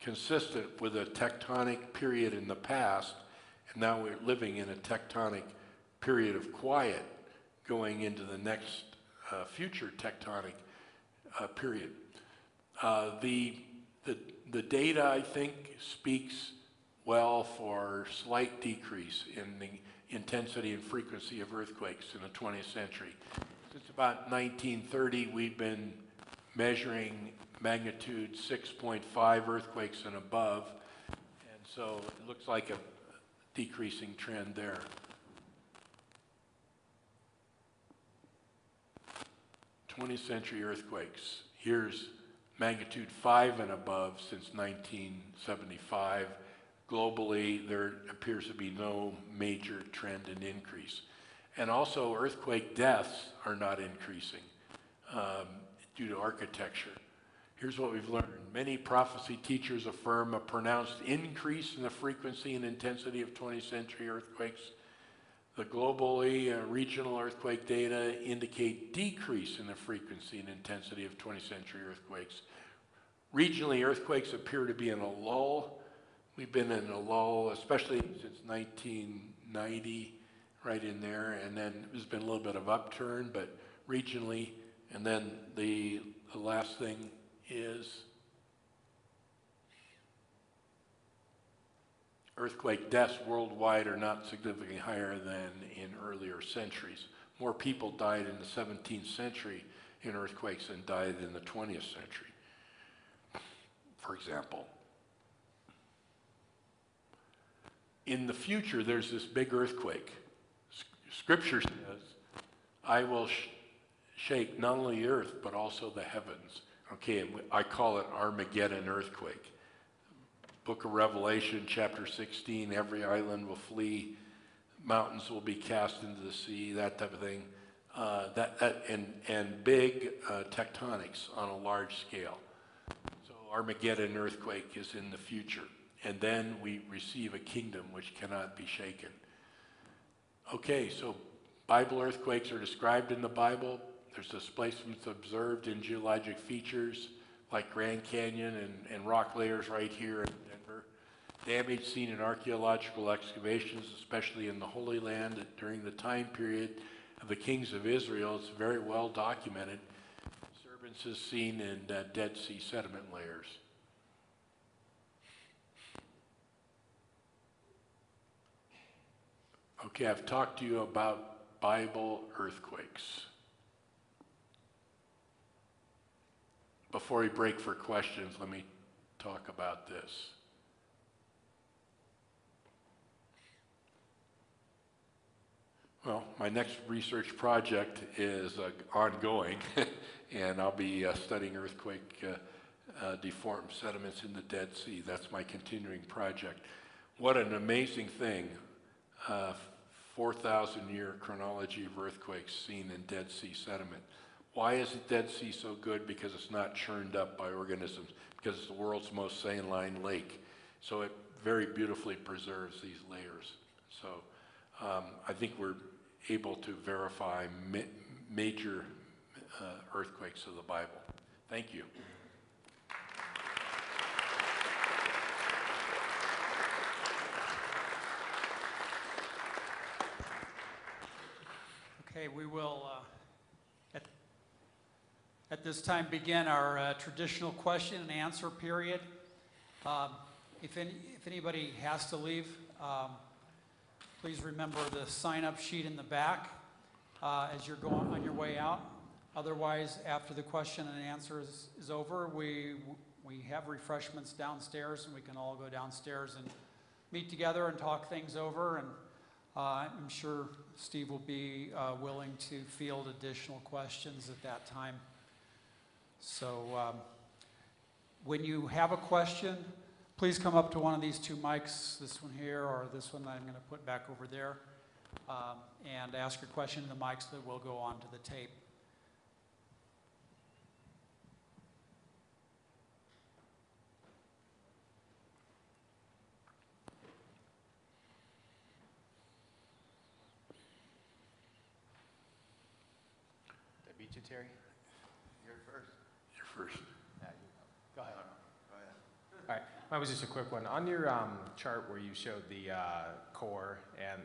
consistent with a tectonic period in the past, and now we're living in a tectonic period of quiet going into the next future tectonic period. The data, I think, speaks well for slight decrease in the intensity and frequency of earthquakes in the 20th century. Since about 1930, we've been measuring magnitude 6.5 earthquakes and above, and so it looks like a decreasing trend there. '20th century earthquakes. Here's magnitude 5 and above since 1975. Globally, there appears to be no major trend in increase. And also, earthquake deaths are not increasing. due to architecture. Here's what we've learned. Many prophecy teachers affirm a pronounced increase in the frequency and intensity of 20th century earthquakes. The globally regional earthquake data indicate decrease in the frequency and intensity of 20th century earthquakes. Regionally, earthquakes appear to be in a lull. We've been in a lull, especially since 1990, right in there, and then there's been a little bit of upturn, but regionally, and then the last thing is earthquake deaths worldwide are not significantly higher than in earlier centuries. More people died in the 17th century in earthquakes than died in the 20th century, for example. In the future, there's this big earthquake. Scripture says, I will shake not only the earth, but also the heavens. Okay, and I call it Armageddon earthquake. Book of Revelation, chapter 16, every island will flee, mountains will be cast into the sea, that type of thing. And big tectonics on a large scale. So Armageddon earthquake is in the future. And then we receive a kingdom which cannot be shaken. Okay, so Bible earthquakes are described in the Bible. There's displacements observed in geologic features like Grand Canyon and rock layers right here in Denver. Damage seen in archaeological excavations, especially in the Holy Land during the time period of the kings of Israel. It's very well documented. Disturbances seen in Dead Sea sediment layers. Okay, I've talked to you about Bible earthquakes. Before we break for questions, let me talk about this. Well, my next research project is ongoing, and I'll be studying earthquake deformed sediments in the Dead Sea. That's my continuing project. What an amazing thing. 4,000-year chronology of earthquakes seen in Dead Sea sediment. Why is the Dead Sea so good? Because it's not churned up by organisms, because it's the world's most saline lake. So it very beautifully preserves these layers. So I think we're able to verify major earthquakes of the Bible. Thank you. Okay, we will at this time begin our traditional question and answer period. If anybody has to leave, please remember the sign-up sheet in the back as you're going on your way out. Otherwise, after the question and answer is over, we have refreshments downstairs, and we can all go downstairs and meet together and talk things over. And I'm sure Steve will be willing to field additional questions at that time. So when you have a question, please come up to one of these two mics, this one here or this one that I'm going to put back over there, and ask your question in the mics that will go onto the tape. Did I beat you, Terry? You're first. You're first. Yeah, you go. Go ahead. Go ahead. All right. Mine was just a quick one. On your chart where you showed the core and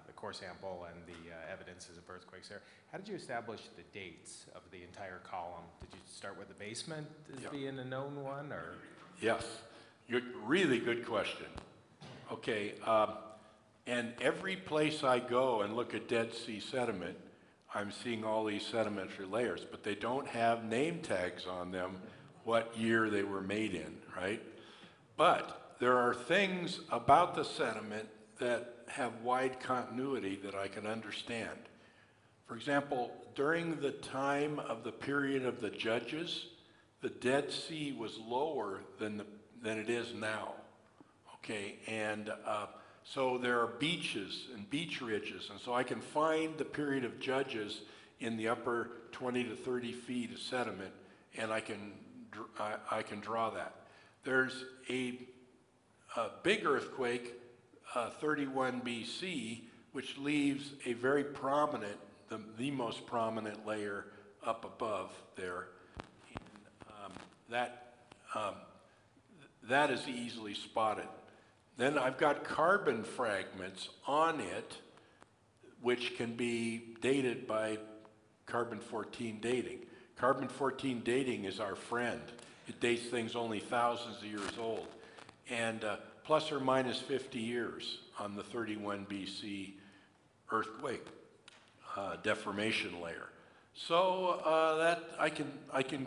the core sample and the evidences of earthquakes there, how did you establish the dates of the entire column? Did you start with the basement as being a known one, or? Yes. Really good question. Okay. And every place I go and look at Dead Sea sediment, I'm seeing all these sedimentary layers, but they don't have name tags on them what year they were made in, right? But there are things about the sediment that have wide continuity that I can understand. For example, during the time of the period of the Judges, the Dead Sea was lower than it is now, okay? And so there are beaches and beach ridges, and so I can find the period of Judges in the upper 20 to 30 feet of sediment and I can draw that. There's a big earthquake, 31 BC, which leaves a very prominent, the most prominent layer up above there. And, that is easily spotted. Then I've got carbon fragments on it, which can be dated by carbon-14 dating. Carbon-14 dating is our friend. It dates things only thousands of years old. And plus or minus 50 years on the 31 BC earthquake deformation layer. So that I can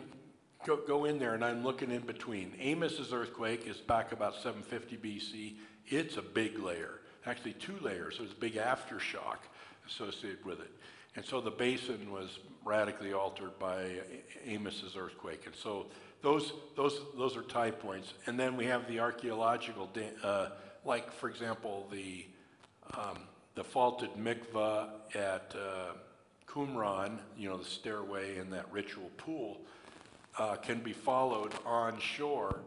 go in there, and I'm looking in between. Amos's earthquake is back about 750 BC. It's a big layer, actually 2 layers. There's a big aftershock associated with it. And so the basin was radically altered by Amos's earthquake. And so those are tie points. And then we have the archaeological, like for example, the faulted mikvah at Qumran, you know, the stairway in that ritual pool, can be followed on shore,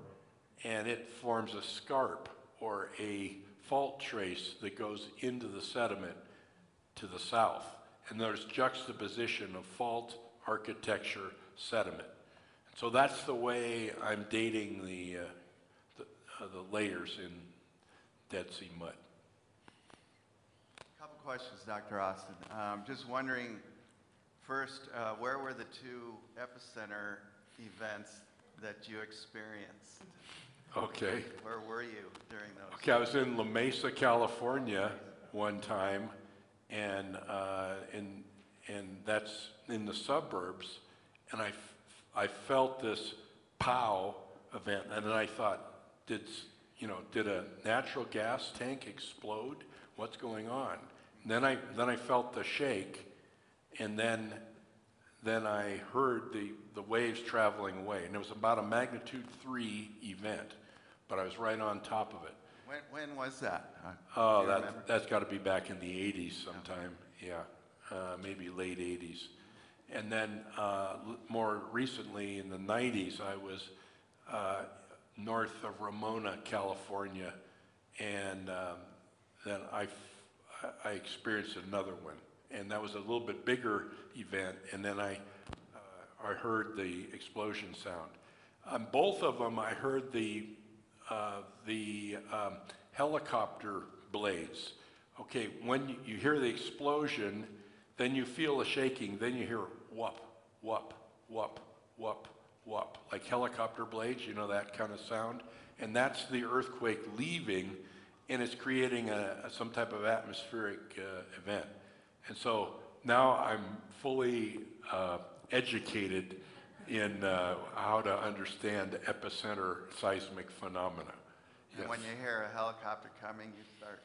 and it forms a scarp or a fault trace that goes into the sediment to the south. And there's juxtaposition of fault, architecture, sediment. So that's the way I'm dating the layers in Dead Sea mud. A couple questions, Dr. Austin. Just wondering, first, where were the 2 epicenter events that you experienced? Okay. Where were you during those? Okay, I was in La Mesa, California one time, and that's in the suburbs, and I felt this pow event, and then I thought, did a natural gas tank explode? What's going on? And then I felt the shake, and then I heard the waves traveling away, and it was about a magnitude 3 event, but I was right on top of it. When was that? That's got to be back in the 80s sometime, yeah, maybe late 80s. And then more recently in the 90s, I was north of Ramona, California, and then I experienced another one, and that was a little bit bigger event, and then I heard the explosion sound. On both of them, I heard the helicopter blades. Okay, when you hear the explosion, then you feel a shaking, then you hear whoop, whoop, whoop, whoop, whoop, like helicopter blades, you know, that kind of sound. And that's the earthquake leaving, and it's creating some type of atmospheric event. And so now I'm fully educated in how to understand epicenter seismic phenomena. And Yes. when you hear a helicopter coming, you start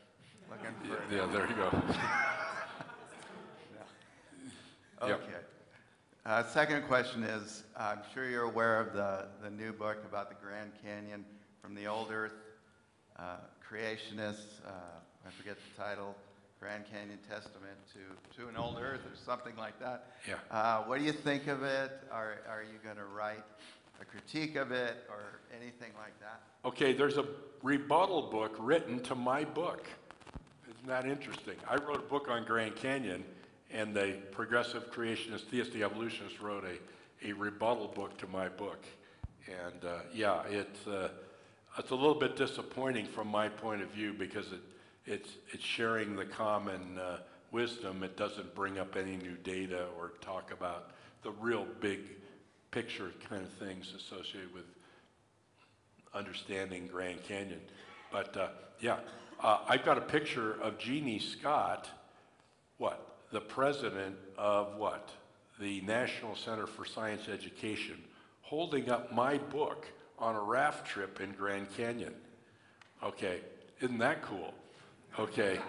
looking for it. Yeah, there you go. Okay. Second question is, I'm sure you're aware of the new book about the Grand Canyon from the old Earth creationists. I forget the title, Grand Canyon Testament to an old Earth or something like that. Yeah. What do you think of it? Are you going to write a critique of it or anything like that? Okay, there's a rebuttal book written to my book. Isn't that interesting? I wrote a book on Grand Canyon, and the progressive creationist, theistic evolutionist wrote a rebuttal book to my book. And yeah, it's a little bit disappointing from my point of view because it's sharing the common wisdom. It doesn't bring up any new data or talk about the real big picture kind of things associated with understanding Grand Canyon. But yeah, I've got a picture of Jeannie Scott, the president of the National Center for Science Education, holding up my book on a raft trip in Grand Canyon. Okay, isn't that cool? Okay,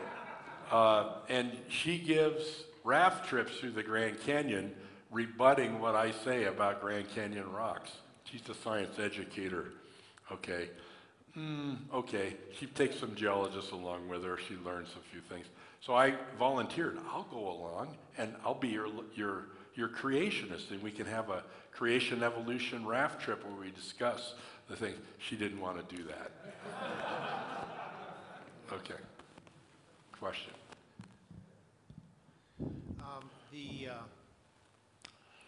and she gives raft trips through the Grand Canyon rebutting what I say about Grand Canyon rocks. She's a science educator. Okay. Okay. She takes some geologists along with her. She learns a few things. So I volunteered. I'll go along, and I'll be your you're creationists, and we can have a creation evolution raft trip where we discuss the thing. She didn't want to do that. Okay. Question.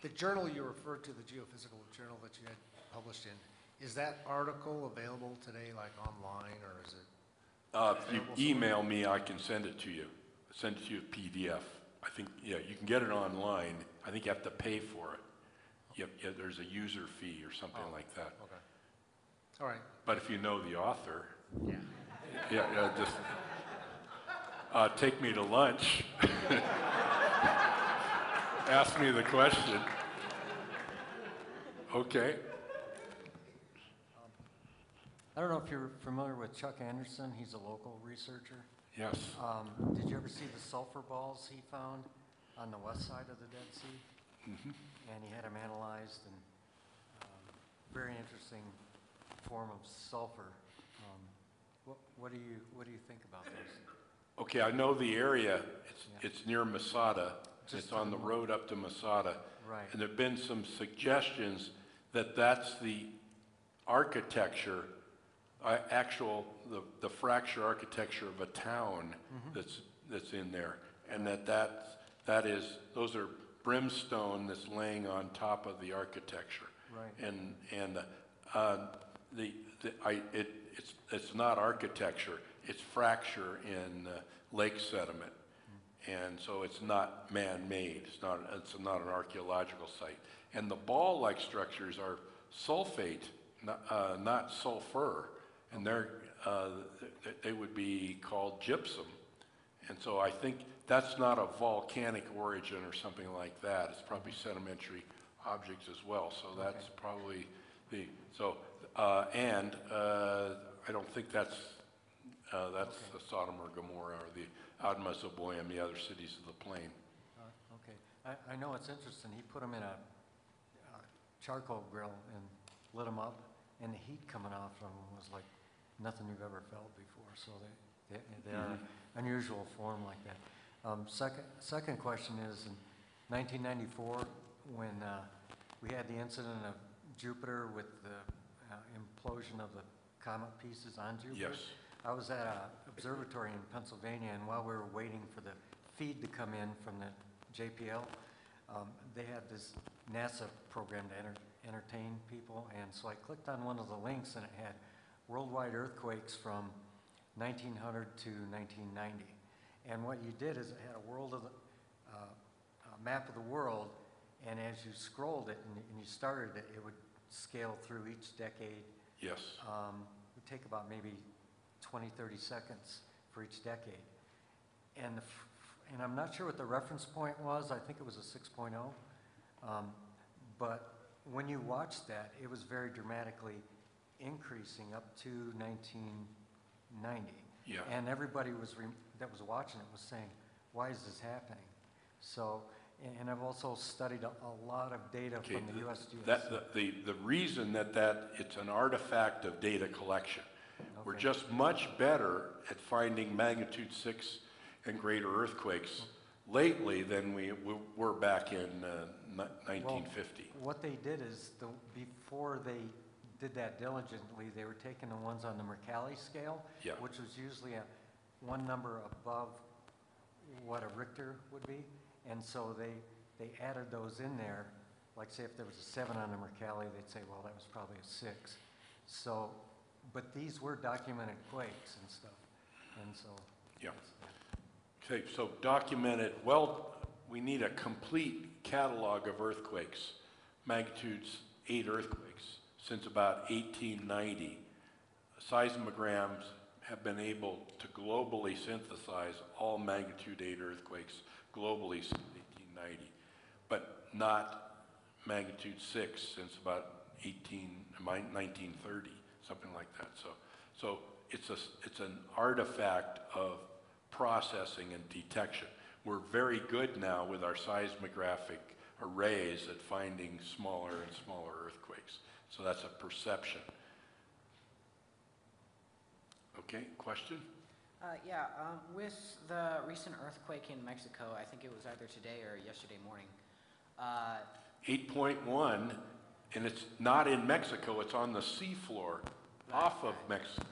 The journal you referred to, the geophysical journal that you had published in, is that article available today, like online, or is it? If you email me, I can send it to you. Send it to you as PDF. I think, yeah, you can get it online. I think you have to pay for it. Yeah, there's a user fee or something like that. Okay. All right. But if you know the author, Yeah. yeah, just take me to lunch. Ask me the question. Okay. I don't know if you're familiar with Chuck Anderson. He's a local researcher. Yes. Did you ever see the sulfur balls he found on the west side of the Dead Sea? Mm-hmm. And he had them analyzed, and very interesting form of sulfur. What do you think about those? Okay, I know the area. It's near Masada. Just It's on the road up to Masada. Right. And there have been some suggestions that that's the architecture, the fracture architecture of a town that's in there, and those are brimstone that's laying on top of the architecture. Right. And it's not architecture; it's fracture in lake sediment. And so it's not man-made. It's not an archaeological site. And the ball-like structures are sulfate, not sulfur, and they would be called gypsum. And so I think that's not a volcanic origin or something like that. It's probably sedimentary objects as well. So that's probably I don't think that's the Sodom or Gomorrah or the Admah Zeboim, the other cities of the plain. Okay. I know it's interesting. He put them in a charcoal grill and lit them up, and the heat coming off of them was like nothing you've ever felt before. So they are unusual form like that. Second question is, in 1994, when we had the incident of Jupiter with the implosion of the comet pieces on Jupiter. Yes. I was at an observatory in Pennsylvania, and while we were waiting for the feed to come in from the JPL, they had this NASA program to entertain people, and so I clicked on one of the links, and it had worldwide earthquakes from 1900 to 1990. And what you did is it had a map of the world, and as you scrolled it and you started it, it would scale through each decade. Yes. It would take about maybe 20, 30 seconds for each decade. And I'm not sure what the reference point was. I think it was a 6.0. But when you watched that, it was very dramatically increasing up to 1990. Yeah. And everybody that was watching it was saying, why is this happening? So, and I've also studied a lot of data from the USGS. The reason that it's an artifact of data collection. We're just much better at finding magnitude 6 and greater earthquakes lately than we were back in 1950. Well, what they did is, before they did that diligently, they were taking the ones on the Mercalli scale, which was usually one number above what a Richter would be. And so they added those in there. Like, say, if there was a 7 on the Mercalli, they'd say, well, that was probably a 6. So, but these were documented quakes and stuff. And so. Yeah. Okay, so documented, well, we need a complete catalog of earthquakes, magnitudes 8 earthquakes, since about 1890. Seismograms have been able to globally synthesize all magnitude 8 earthquakes globally since 1890, but not magnitude 6 since about 1930, something like that. So it's an artifact of processing and detection. We're very good now with our seismographic arrays at finding smaller and smaller earthquakes. So that's a perception. Okay, question? With the recent earthquake in Mexico, I think it was either today or yesterday morning, 8.1, and it's not in Mexico, it's on the seafloor off of Mexico.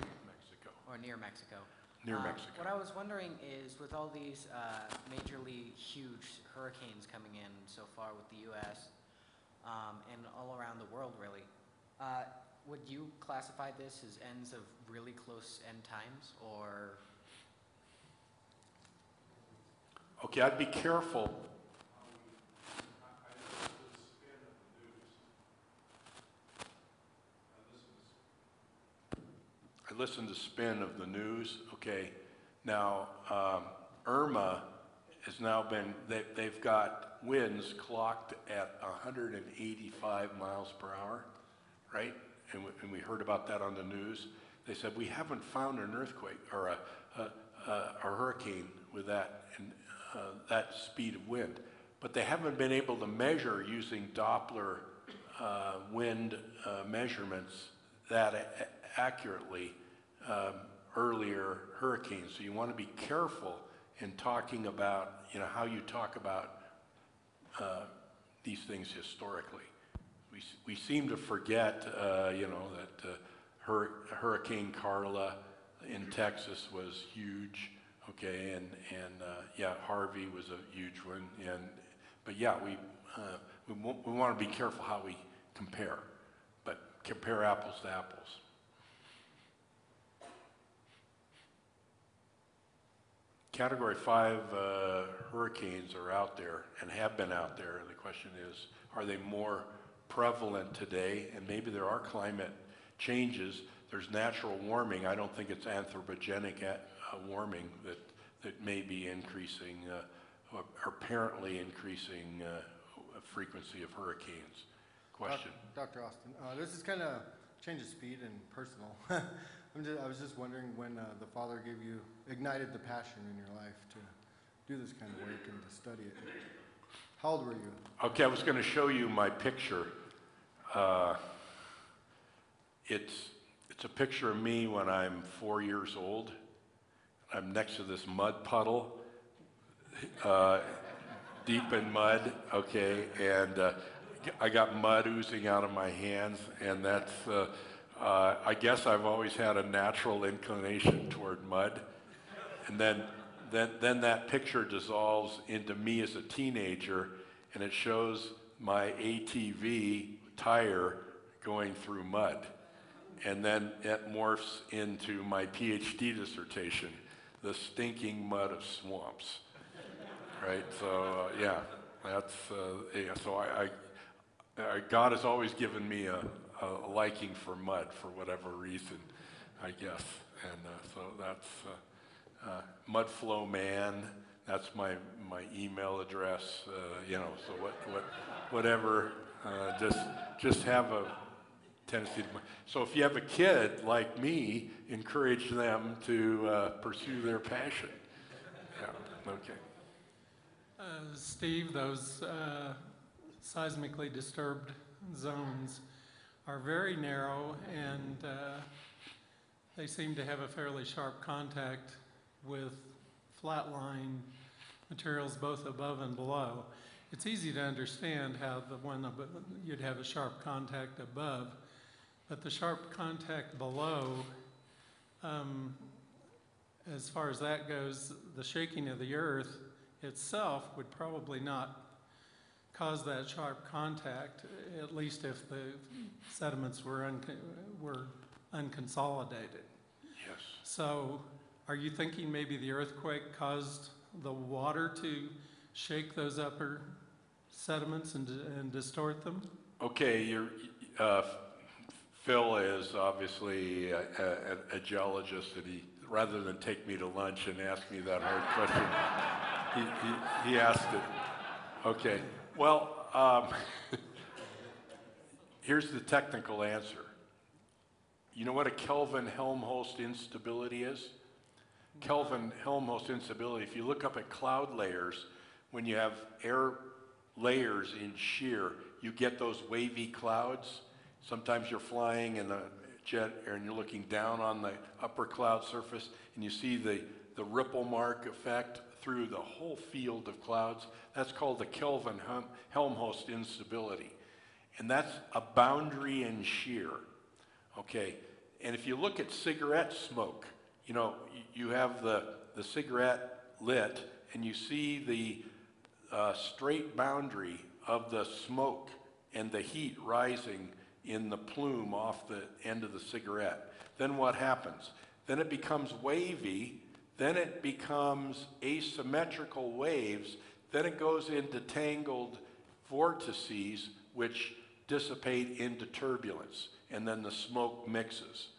Or near Mexico. Near Mexico. What I was wondering is, with all these majorly huge hurricanes coming in so far with the U.S. And all around the world, really, would you classify this as ends of really close end times, or? Okay, I'd be careful. I listened to spin of the news. Okay, now Irma has now been, they've got winds clocked at 185 miles per hour, right? And we heard about that on the news. They said, we haven't found an earthquake or a hurricane with that, that speed of wind. But they haven't been able to measure using Doppler wind measurements that accurately earlier hurricanes. So you want to be careful in talking about, how you talk about these things historically. We seem to forget, that Hurricane Carla in Texas was huge, okay, and Harvey was a huge one, but yeah, we want to be careful how we compare, but compare apples to apples. Category 5 hurricanes are out there and have been out there. The question is, are they more prevalent today? And maybe there are climate changes. There's natural warming. I don't think it's anthropogenic warming that may be increasing, or apparently increasing frequency of hurricanes. Question? Dr. Austin, this is kind of change of speed and personal. I was just wondering when the Father ignited the passion in your life to do this kind of work and to study it. How old were you? Okay, I was going to show you my picture. It's a picture of me when I'm 4 years old. I'm next to this mud puddle, deep in mud, okay, and I got mud oozing out of my hands, and that's, I guess I've always had a natural inclination toward mud. And then that picture dissolves into me as a teenager, and it shows my ATV tire going through mud. And then it morphs into my PhD dissertation, the stinking mud of swamps. Right? So, yeah, that's, so God has always given me a liking for mud for whatever reason, I guess. And so that's Mudflow Man. That's my email address. So whatever. Just have a tendency to. So if you have a kid like me, encourage them to pursue their passion. Yeah. Okay. Steve, those seismically disturbed zones are very narrow, and they seem to have a fairly sharp contact with flatline materials both above and below. It's easy to understand how the one you'd have a sharp contact above, but the sharp contact below, as far as that goes, the shaking of the earth itself would probably not cause that sharp contact, at least if the sediments were unconsolidated. Yes. So are you thinking maybe the earthquake caused the water to shake those upper sediments and distort them? Okay, Phil is obviously a geologist, and rather than take me to lunch and ask me that hard question, he asked it. Okay, well, here's the technical answer. You know what a Kelvin-Helmholtz instability is? Kelvin-Helmholtz instability, if you look up at cloud layers, when you have air layers in shear, you get those wavy clouds. Sometimes you're flying in a jet and you're looking down on the upper cloud surface and you see the ripple mark effect through the whole field of clouds. That's called the Kelvin-Helmholtz instability. And that's a boundary in shear, okay? And if you look at cigarette smoke, you know, you have the cigarette lit, and you see the straight boundary of the smoke and the heat rising in the plume off the end of the cigarette. Then what happens? Then it becomes wavy, then it becomes asymmetrical waves, then it goes into tangled vortices, which dissipate into turbulence, and then the smoke mixes.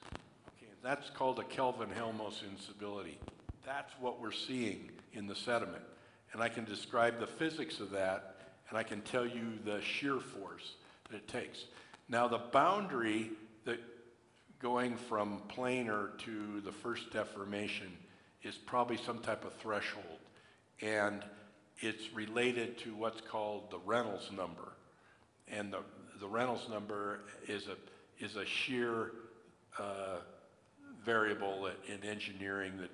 Okay, that's called a Kelvin-Helmholtz instability. That's what we're seeing in the sediment. And I can describe the physics of that, and I can tell you the shear force that it takes. Now the boundary that going from planar to the first deformation is probably some type of threshold. And it's related to what's called the Reynolds number. And the Reynolds number is a shear variable in engineering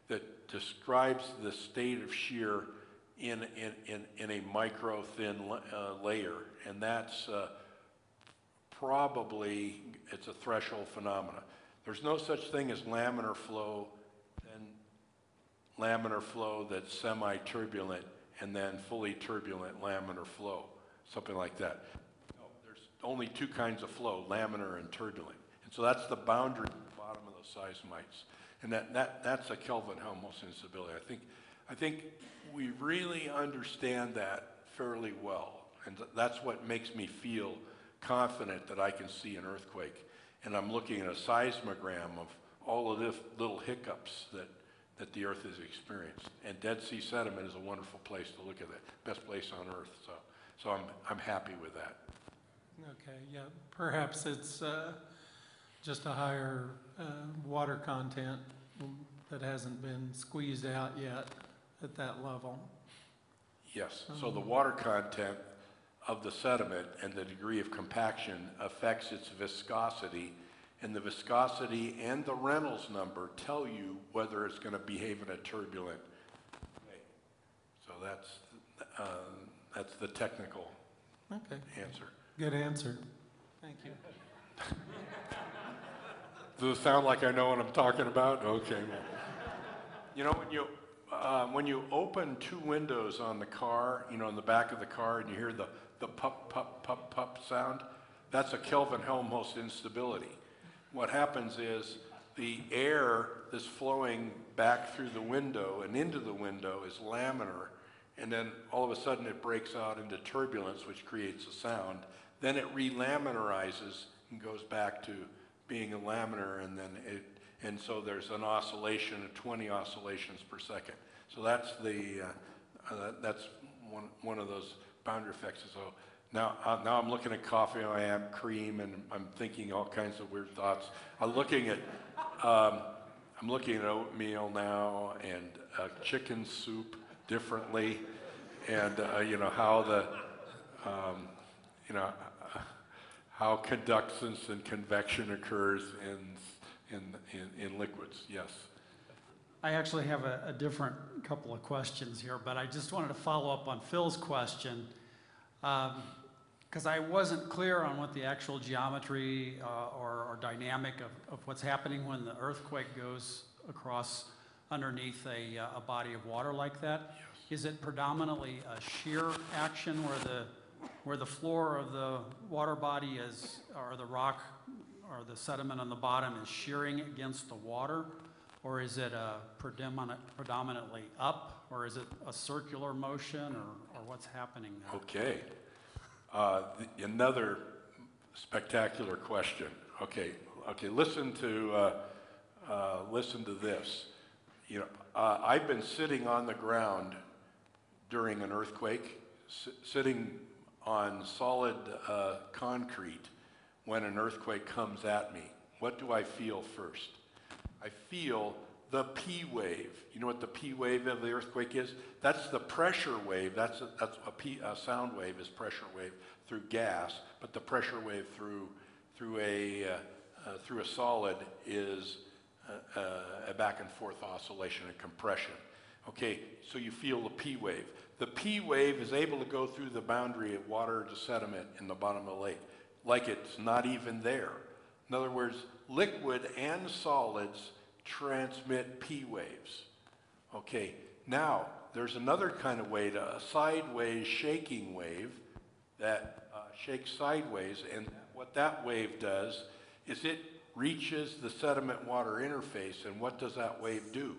that describes the state of shear in a micro thin layer, and that's probably, it's a threshold phenomena. There's no such thing as laminar flow and laminar flow that's semi-turbulent and then fully turbulent laminar flow, something like that. No, there's only two kinds of flow, laminar and turbulent. And so that's the boundary at the bottom of those seismites. And that's a Kelvin-Helmholtz instability. I think we really understand that fairly well. And that's what makes me feel confident that I can see an earthquake. And I'm looking at a seismogram of all of the little hiccups that the Earth has experienced. And Dead Sea sediment is a wonderful place to look at that. Best place on Earth. So I'm happy with that. Okay, yeah, perhaps it's just a higher water content that hasn't been squeezed out yet at that level. Yes, so the water content of the sediment and the degree of compaction affects its viscosity, and the viscosity and the Reynolds number tell you whether it's going to behave in a turbulent way. So that's the technical answer. Good answer. Thank you. Does it sound like I know what I'm talking about? Okay. You know, when you open two windows on the car, you know, in the back of the car, and you hear the pup, pup, pup, pup sound, that's a Kelvin-Helmholtz instability. What happens is the air that's flowing back through the window and into the window is laminar, and then all of a sudden it breaks out into turbulence, which creates a sound. Then it relaminarizes and goes back to being a laminar, and so there's an oscillation of 20 oscillations per second. So that's that's one of those boundary effects. So now I'm looking at coffee, I am cream, and I'm thinking all kinds of weird thoughts. I'm looking at oatmeal now and chicken soup differently, and you know how how conductance and convection occurs in liquids. Yes. I actually have a different couple of questions here, but I just wanted to follow up on Phil's question, because I wasn't clear on what the actual geometry or dynamic of what's happening when the earthquake goes across underneath a body of water like that. Yes. Is it predominantly a shear action where the floor of the water body is, or the rock or the sediment on the bottom is shearing against the water? Or is it predominantly up, or is it a circular motion, or what's happening there? Okay. Another spectacular question. Okay. Listen to this. You know, I've been sitting on the ground during an earthquake, sitting on solid concrete when an earthquake comes at me. What do I feel first? I feel the P wave. You know what the P wave of the earthquake is? That's the pressure wave. That's a sound wave is pressure wave through gas, but the pressure wave through a solid is a back and forth oscillation and compression. Okay, so you feel the P wave. The P wave is able to go through the boundary of water to sediment in the bottom of the lake, like it's not even there. In other words, liquid and solids transmit P waves. Okay, now there's another kind of wave, a sideways shaking wave that shakes sideways, and what that wave does is it reaches the sediment water interface, and what does that wave do?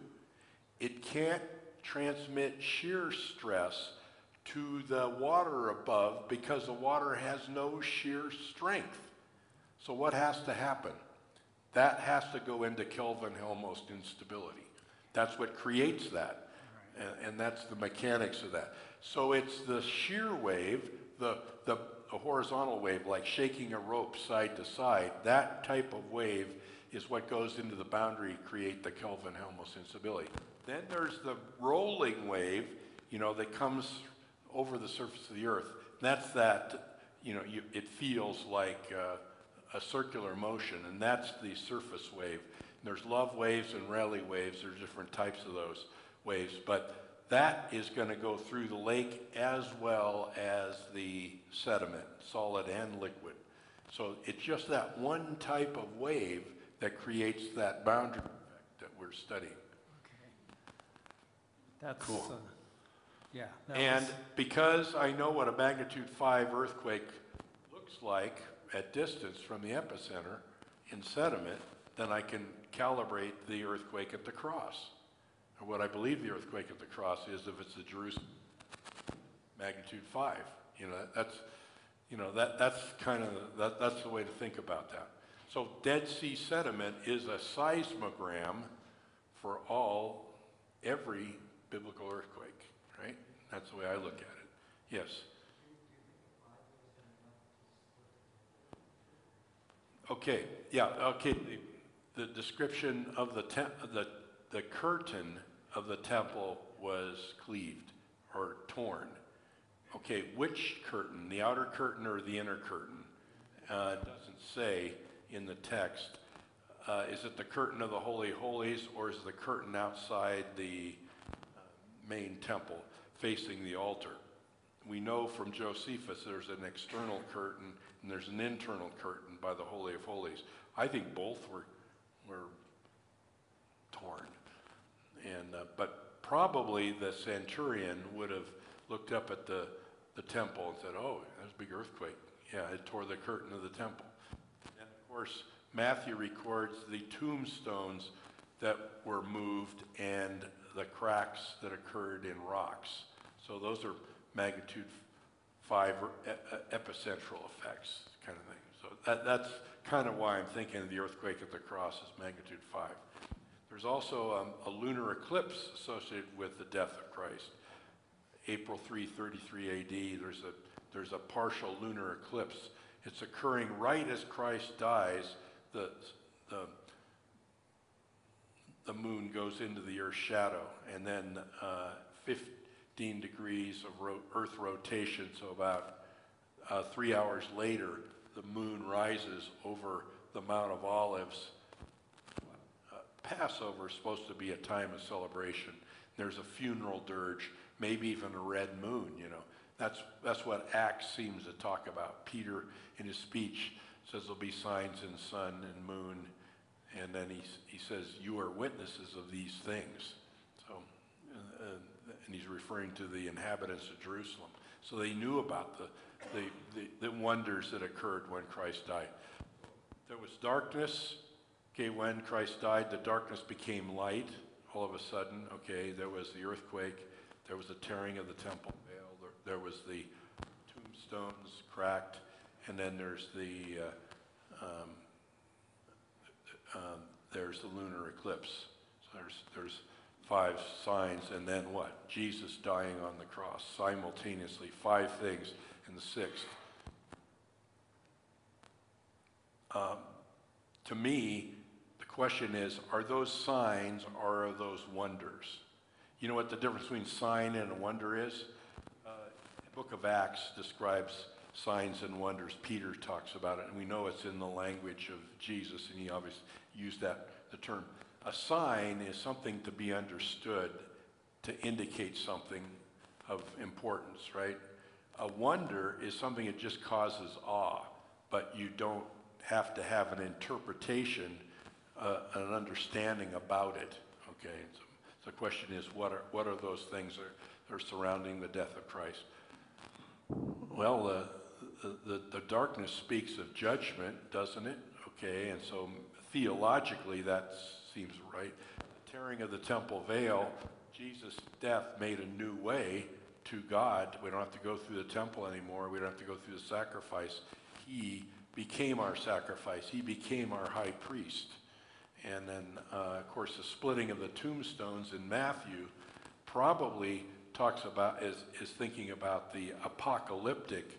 It can't transmit shear stress to the water above because the water has no shear strength. So what has to happen? That has to go into Kelvin-Helmholtz instability. That's what creates that, and that's the mechanics of that. So it's the shear wave, the horizontal wave, like shaking a rope side to side. That type of wave is what goes into the boundary, create the Kelvin-Helmholtz instability. Then there's the rolling wave, that comes over the surface of the Earth. That's that, it feels like a circular motion, and that's the surface wave. And there's love waves and Rayleigh waves. There's different types of those waves, but that is going to go through the lake as well as the sediment, solid and liquid. So it's just that one type of wave that creates that boundary effect that we're studying. That's, cool. Yeah. And because I know what a magnitude 5 earthquake looks like at distance from the epicenter in sediment, then I can calibrate the earthquake at the cross. Or what I believe the earthquake at the cross is if it's the Jerusalem magnitude 5. That's the way to think about that. So Dead Sea sediment is a seismogram for every biblical earthquake, right? That's the way I look at it. Yes. Okay. Yeah. Okay. The description of the curtain of the temple was cleaved or torn. Okay. Which curtain? The outer curtain or the inner curtain? It doesn't say in the text. Is it the curtain of the Holy of Holies, or is it the curtain outside the main temple facing the altar? We know from Josephus there's an external curtain and there's an internal curtain by the Holy of Holies. I think both were torn, but probably the centurion would have looked up at the temple and said, "Oh, there's a big earthquake. Yeah, it tore the curtain of the temple." And of course, Matthew records the tombstones that were moved and the cracks that occurred in rocks. So those are magnitude 5 epicentral effects kind of thing. So that's kind of why I'm thinking of the earthquake at the cross as magnitude 5. There's also a lunar eclipse associated with the death of Christ. April 333 AD, there's a partial lunar eclipse. It's occurring right as Christ dies. The moon goes into the Earth's shadow, and then 15 degrees of Earth rotation, so about 3 hours later, the moon rises over the Mount of Olives. Passover is supposed to be a time of celebration. There's a funeral dirge, maybe even a red moon, That's what Acts seems to talk about. Peter, in his speech, says there'll be signs in sun and moon, and then he says, "You are witnesses of these things." So, and he's referring to the inhabitants of Jerusalem. So they knew about the wonders that occurred when Christ died. There was darkness. Okay, when Christ died, the darkness became light all of a sudden. Okay, there was the earthquake. There was the tearing of the temple veil. There was the tombstones cracked, and then there's the lunar eclipse. So there's 5 signs, and then what? Jesus dying on the cross simultaneously. 5 things in the 6th. To me, the question is, are those signs or are those wonders? You know what the difference between sign and a wonder is? The book of Acts describes signs and wonders. Peter talks about it, and we know it's in the language of Jesus, and he obviously used the term. A sign is something to be understood to indicate something of importance, right? A wonder is something that just causes awe, but you don't have to have an interpretation, an understanding about it, okay? So the question is, what are those things that are surrounding the death of Christ? Well, the darkness speaks of judgment, doesn't it? Okay, and so theologically that seems right. The tearing of the temple veil, Jesus' death made a new way to God. We don't have to go through the temple anymore. We don't have to go through the sacrifice. He became our sacrifice. He became our high priest. And then, of course, the splitting of the tombstones in Matthew probably talks about, is thinking about the apocalyptic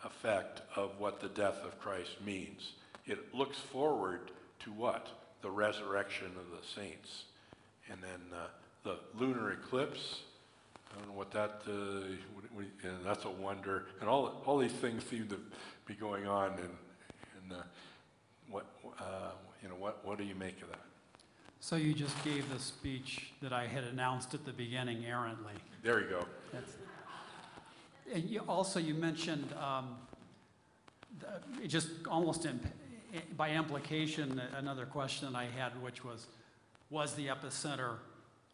effect of what the death of Christ means. It looks forward to what? The resurrection of the saints. And then the lunar eclipse, I don't know what that, and that's a wonder. And all these things seem to be going on, and what do you make of that? So you just gave the speech that I had announced at the beginning errantly. There you go. And you mentioned, just almost by implication, another question that I had, which was the epicenter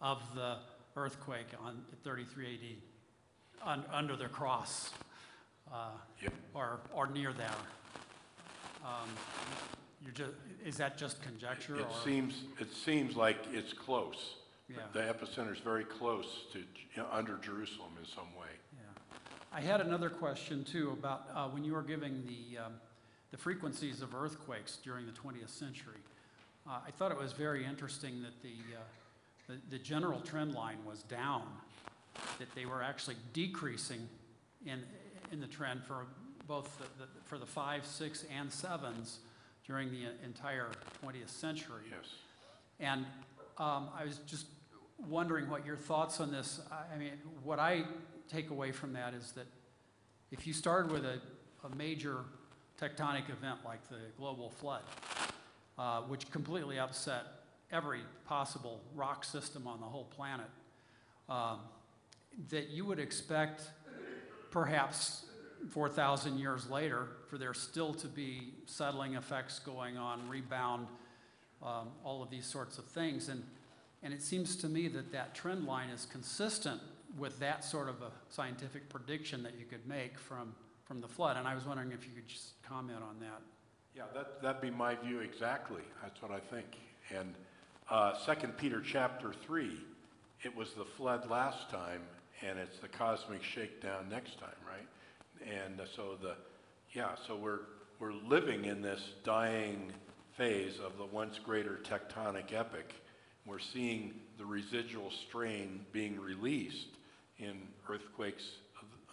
of the earthquake on 33 AD under the cross, Yep. or near there? Is that just conjecture? It seems like it's close. Yeah. The epicenter is very close to under Jerusalem in some way. Yeah. I had another question too about when you were giving the frequencies of earthquakes during the 20th century. I thought it was very interesting that the general trend line was down, that they were actually decreasing in the trend for both for the 5s, 6, and 7s during the entire 20th century. Yes. And I was just wondering what your thoughts on this. I mean, what I take away from that is that if you started with a major tectonic event like the global flood, which completely upset every possible rock system on the whole planet, that you would expect perhaps 4,000 years later for there still to be settling effects going on, rebound, all of these sorts of things. And it seems to me that trend line is consistent with that sort of a scientific prediction that you could make from the flood. And I was wondering if you could just comment on that. Yeah, that'd be my view exactly. That's what I think. And 2 Peter chapter 3, it was the flood last time, and it's the cosmic shakedown next time, right? And so we're living in this dying phase of the once greater tectonic epoch. We're seeing the residual strain being released in earthquakes,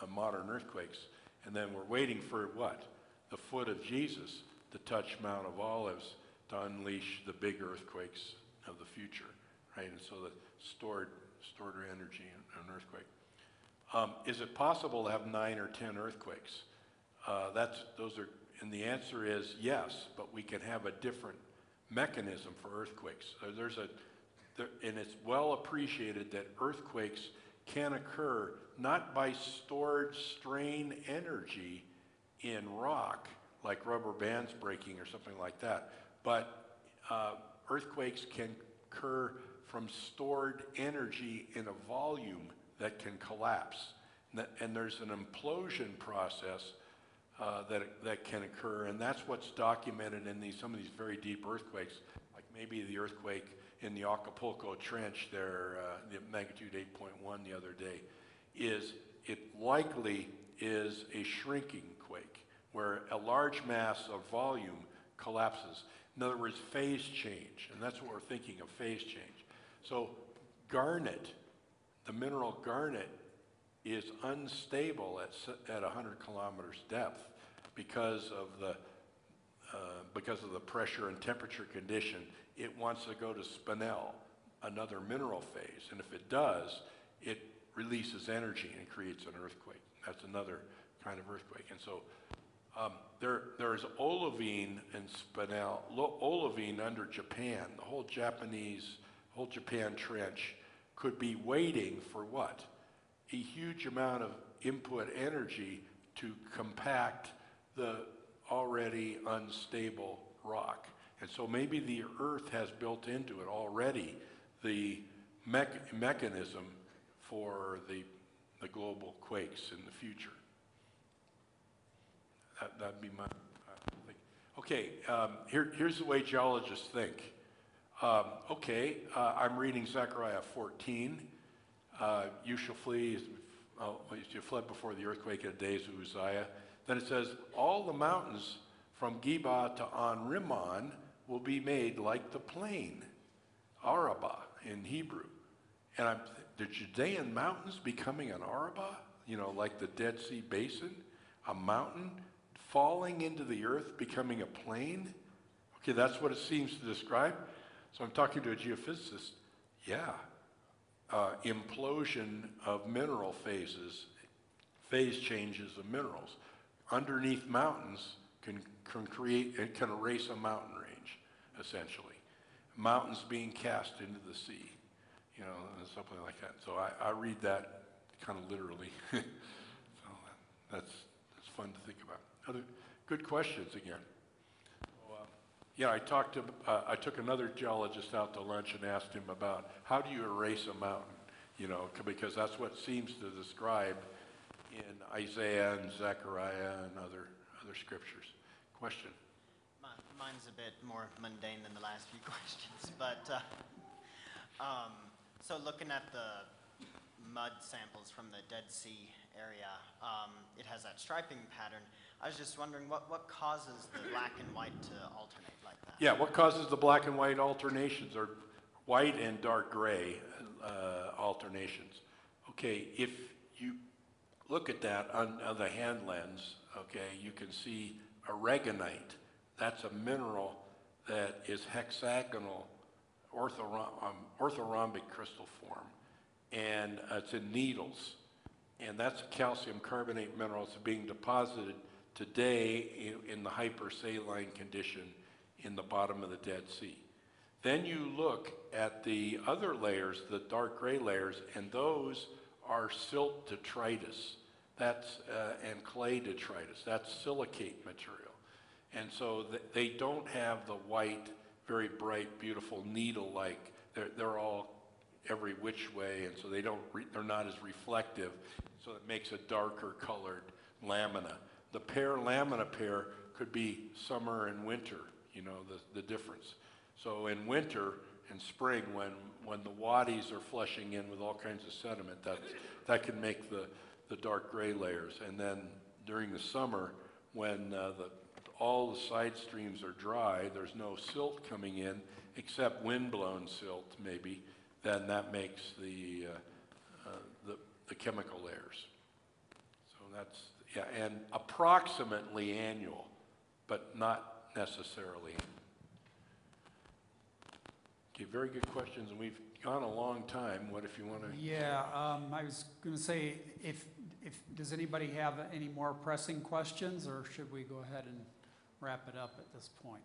modern earthquakes, and then we're waiting for what? The foot of Jesus to touch Mount of Olives to unleash the big earthquakes of the future, right? And so the stored energy in an earthquake. Is it possible to have 9 or 10 earthquakes? And the answer is yes, but we can have a different mechanism for earthquakes. And it's well appreciated that earthquakes can occur not by stored strain energy in rock, like rubber bands breaking or something like that, but earthquakes can occur from stored energy in a volume that can collapse. And there's an implosion process that can occur, and that's what's documented in some of these very deep earthquakes, like maybe the earthquake in the Acapulco Trench there, the magnitude 8.1 the other day, it likely is a shrinking quake, where a large mass of volume collapses. In other words, phase change, and that's what we're thinking of, phase change. So garnet, the mineral garnet, is unstable at 100 kilometers depth because of the pressure and temperature condition. It wants to go to spinel, another mineral phase, and if it does, it releases energy and creates an earthquake. That's another kind of earthquake. And so there's olivine and spinel, olivine under Japan, the whole Japan Trench could be waiting for what? A huge amount of input energy to compact the already unstable rock. And so maybe the Earth has built into it already the mechanism for the global quakes in the future. That'd be my thing. Okay, here's the way geologists think. I'm reading Zechariah 14. You shall flee, you fled before the earthquake in the days of Uzziah. Then it says, all the mountains from Geba to On Rimmon will be made like the plain, Arabah in Hebrew. And the Judean mountains becoming an Arabah, like the Dead Sea Basin, a mountain falling into the earth, becoming a plain. Okay, that's what it seems to describe. So I'm talking to a geophysicist. Yeah, implosion of mineral phases, phase changes of minerals. Underneath mountains can create, it can erase a mountain range, essentially. Mountains being cast into the sea, something like that. So I read that kind of literally. So that's fun to think about. Other good questions again. Yeah, I took another geologist out to lunch and asked him about how do you erase a mountain, because that's what seems to describe in Isaiah and Zechariah and other scriptures. Question? Mine's a bit more mundane than the last few questions, but so looking at the mud samples from the Dead Sea area, it has that striping pattern. I was just wondering what causes the black and white to alternate like that? Yeah, what causes the black and white alternations, or white and dark gray alternations? Okay, if you look at that on the hand lens, okay, you can see aragonite. That's a mineral that is hexagonal, orthorhombic crystal form, and it's in needles. And that's a calcium carbonate mineral that's being deposited today in the hypersaline condition in the bottom of the Dead Sea. Then you look at the other layers, the dark gray layers, and those are silt detritus. That's and clay detritus. That's silicate material. And so they don't have the white, very bright, beautiful needle-like. They're all every which way, and so they're not as reflective. So it makes a darker colored lamina. The lamina pair could be summer and winter, the difference. So in winter and spring, when the wadis are flushing in with all kinds of sediment, that can make the dark gray layers. And then during the summer, when all the side streams are dry, there's no silt coming in, except wind-blown silt maybe, then that makes the chemical layers. So that's, yeah, and approximately annual, but not necessarily. Okay, very good questions, and we've gone a long time. What if you want to? Yeah, I was going to say, if does anybody have any more pressing questions, or should we go ahead and wrap it up at this point?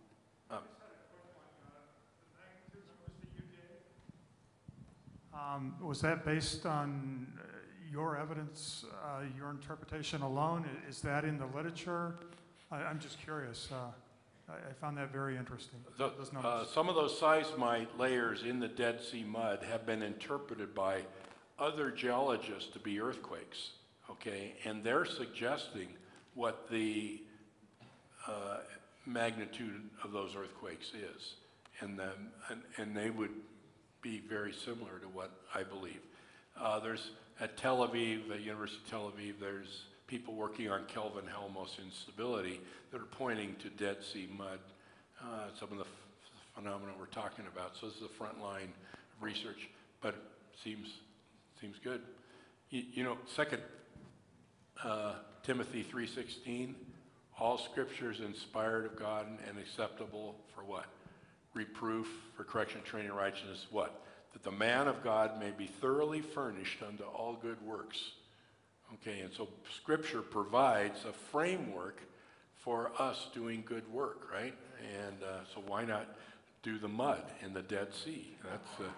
Was that based on your evidence, your interpretation alone? Is that in the literature? I'm just curious. I found that very interesting. Some of those seismite layers in the Dead Sea mud have been interpreted by other geologists to be earthquakes, okay? And they're suggesting what the magnitude of those earthquakes is. And they would be very similar to what I believe. There's at Tel Aviv, the University of Tel Aviv, there's people working on Kelvin-Helmholtz instability that are pointing to Dead Sea mud, some of the phenomena we're talking about. So this is the front line of research, but seems good. Second Timothy 3:16, all scripture is inspired of God and acceptable for what? Reproof, for correction, training, righteousness, what? That the man of God may be thoroughly furnished unto all good works. Okay, and so Scripture provides a framework for us doing good work, right? And so why not do the mud in the Dead Sea? That's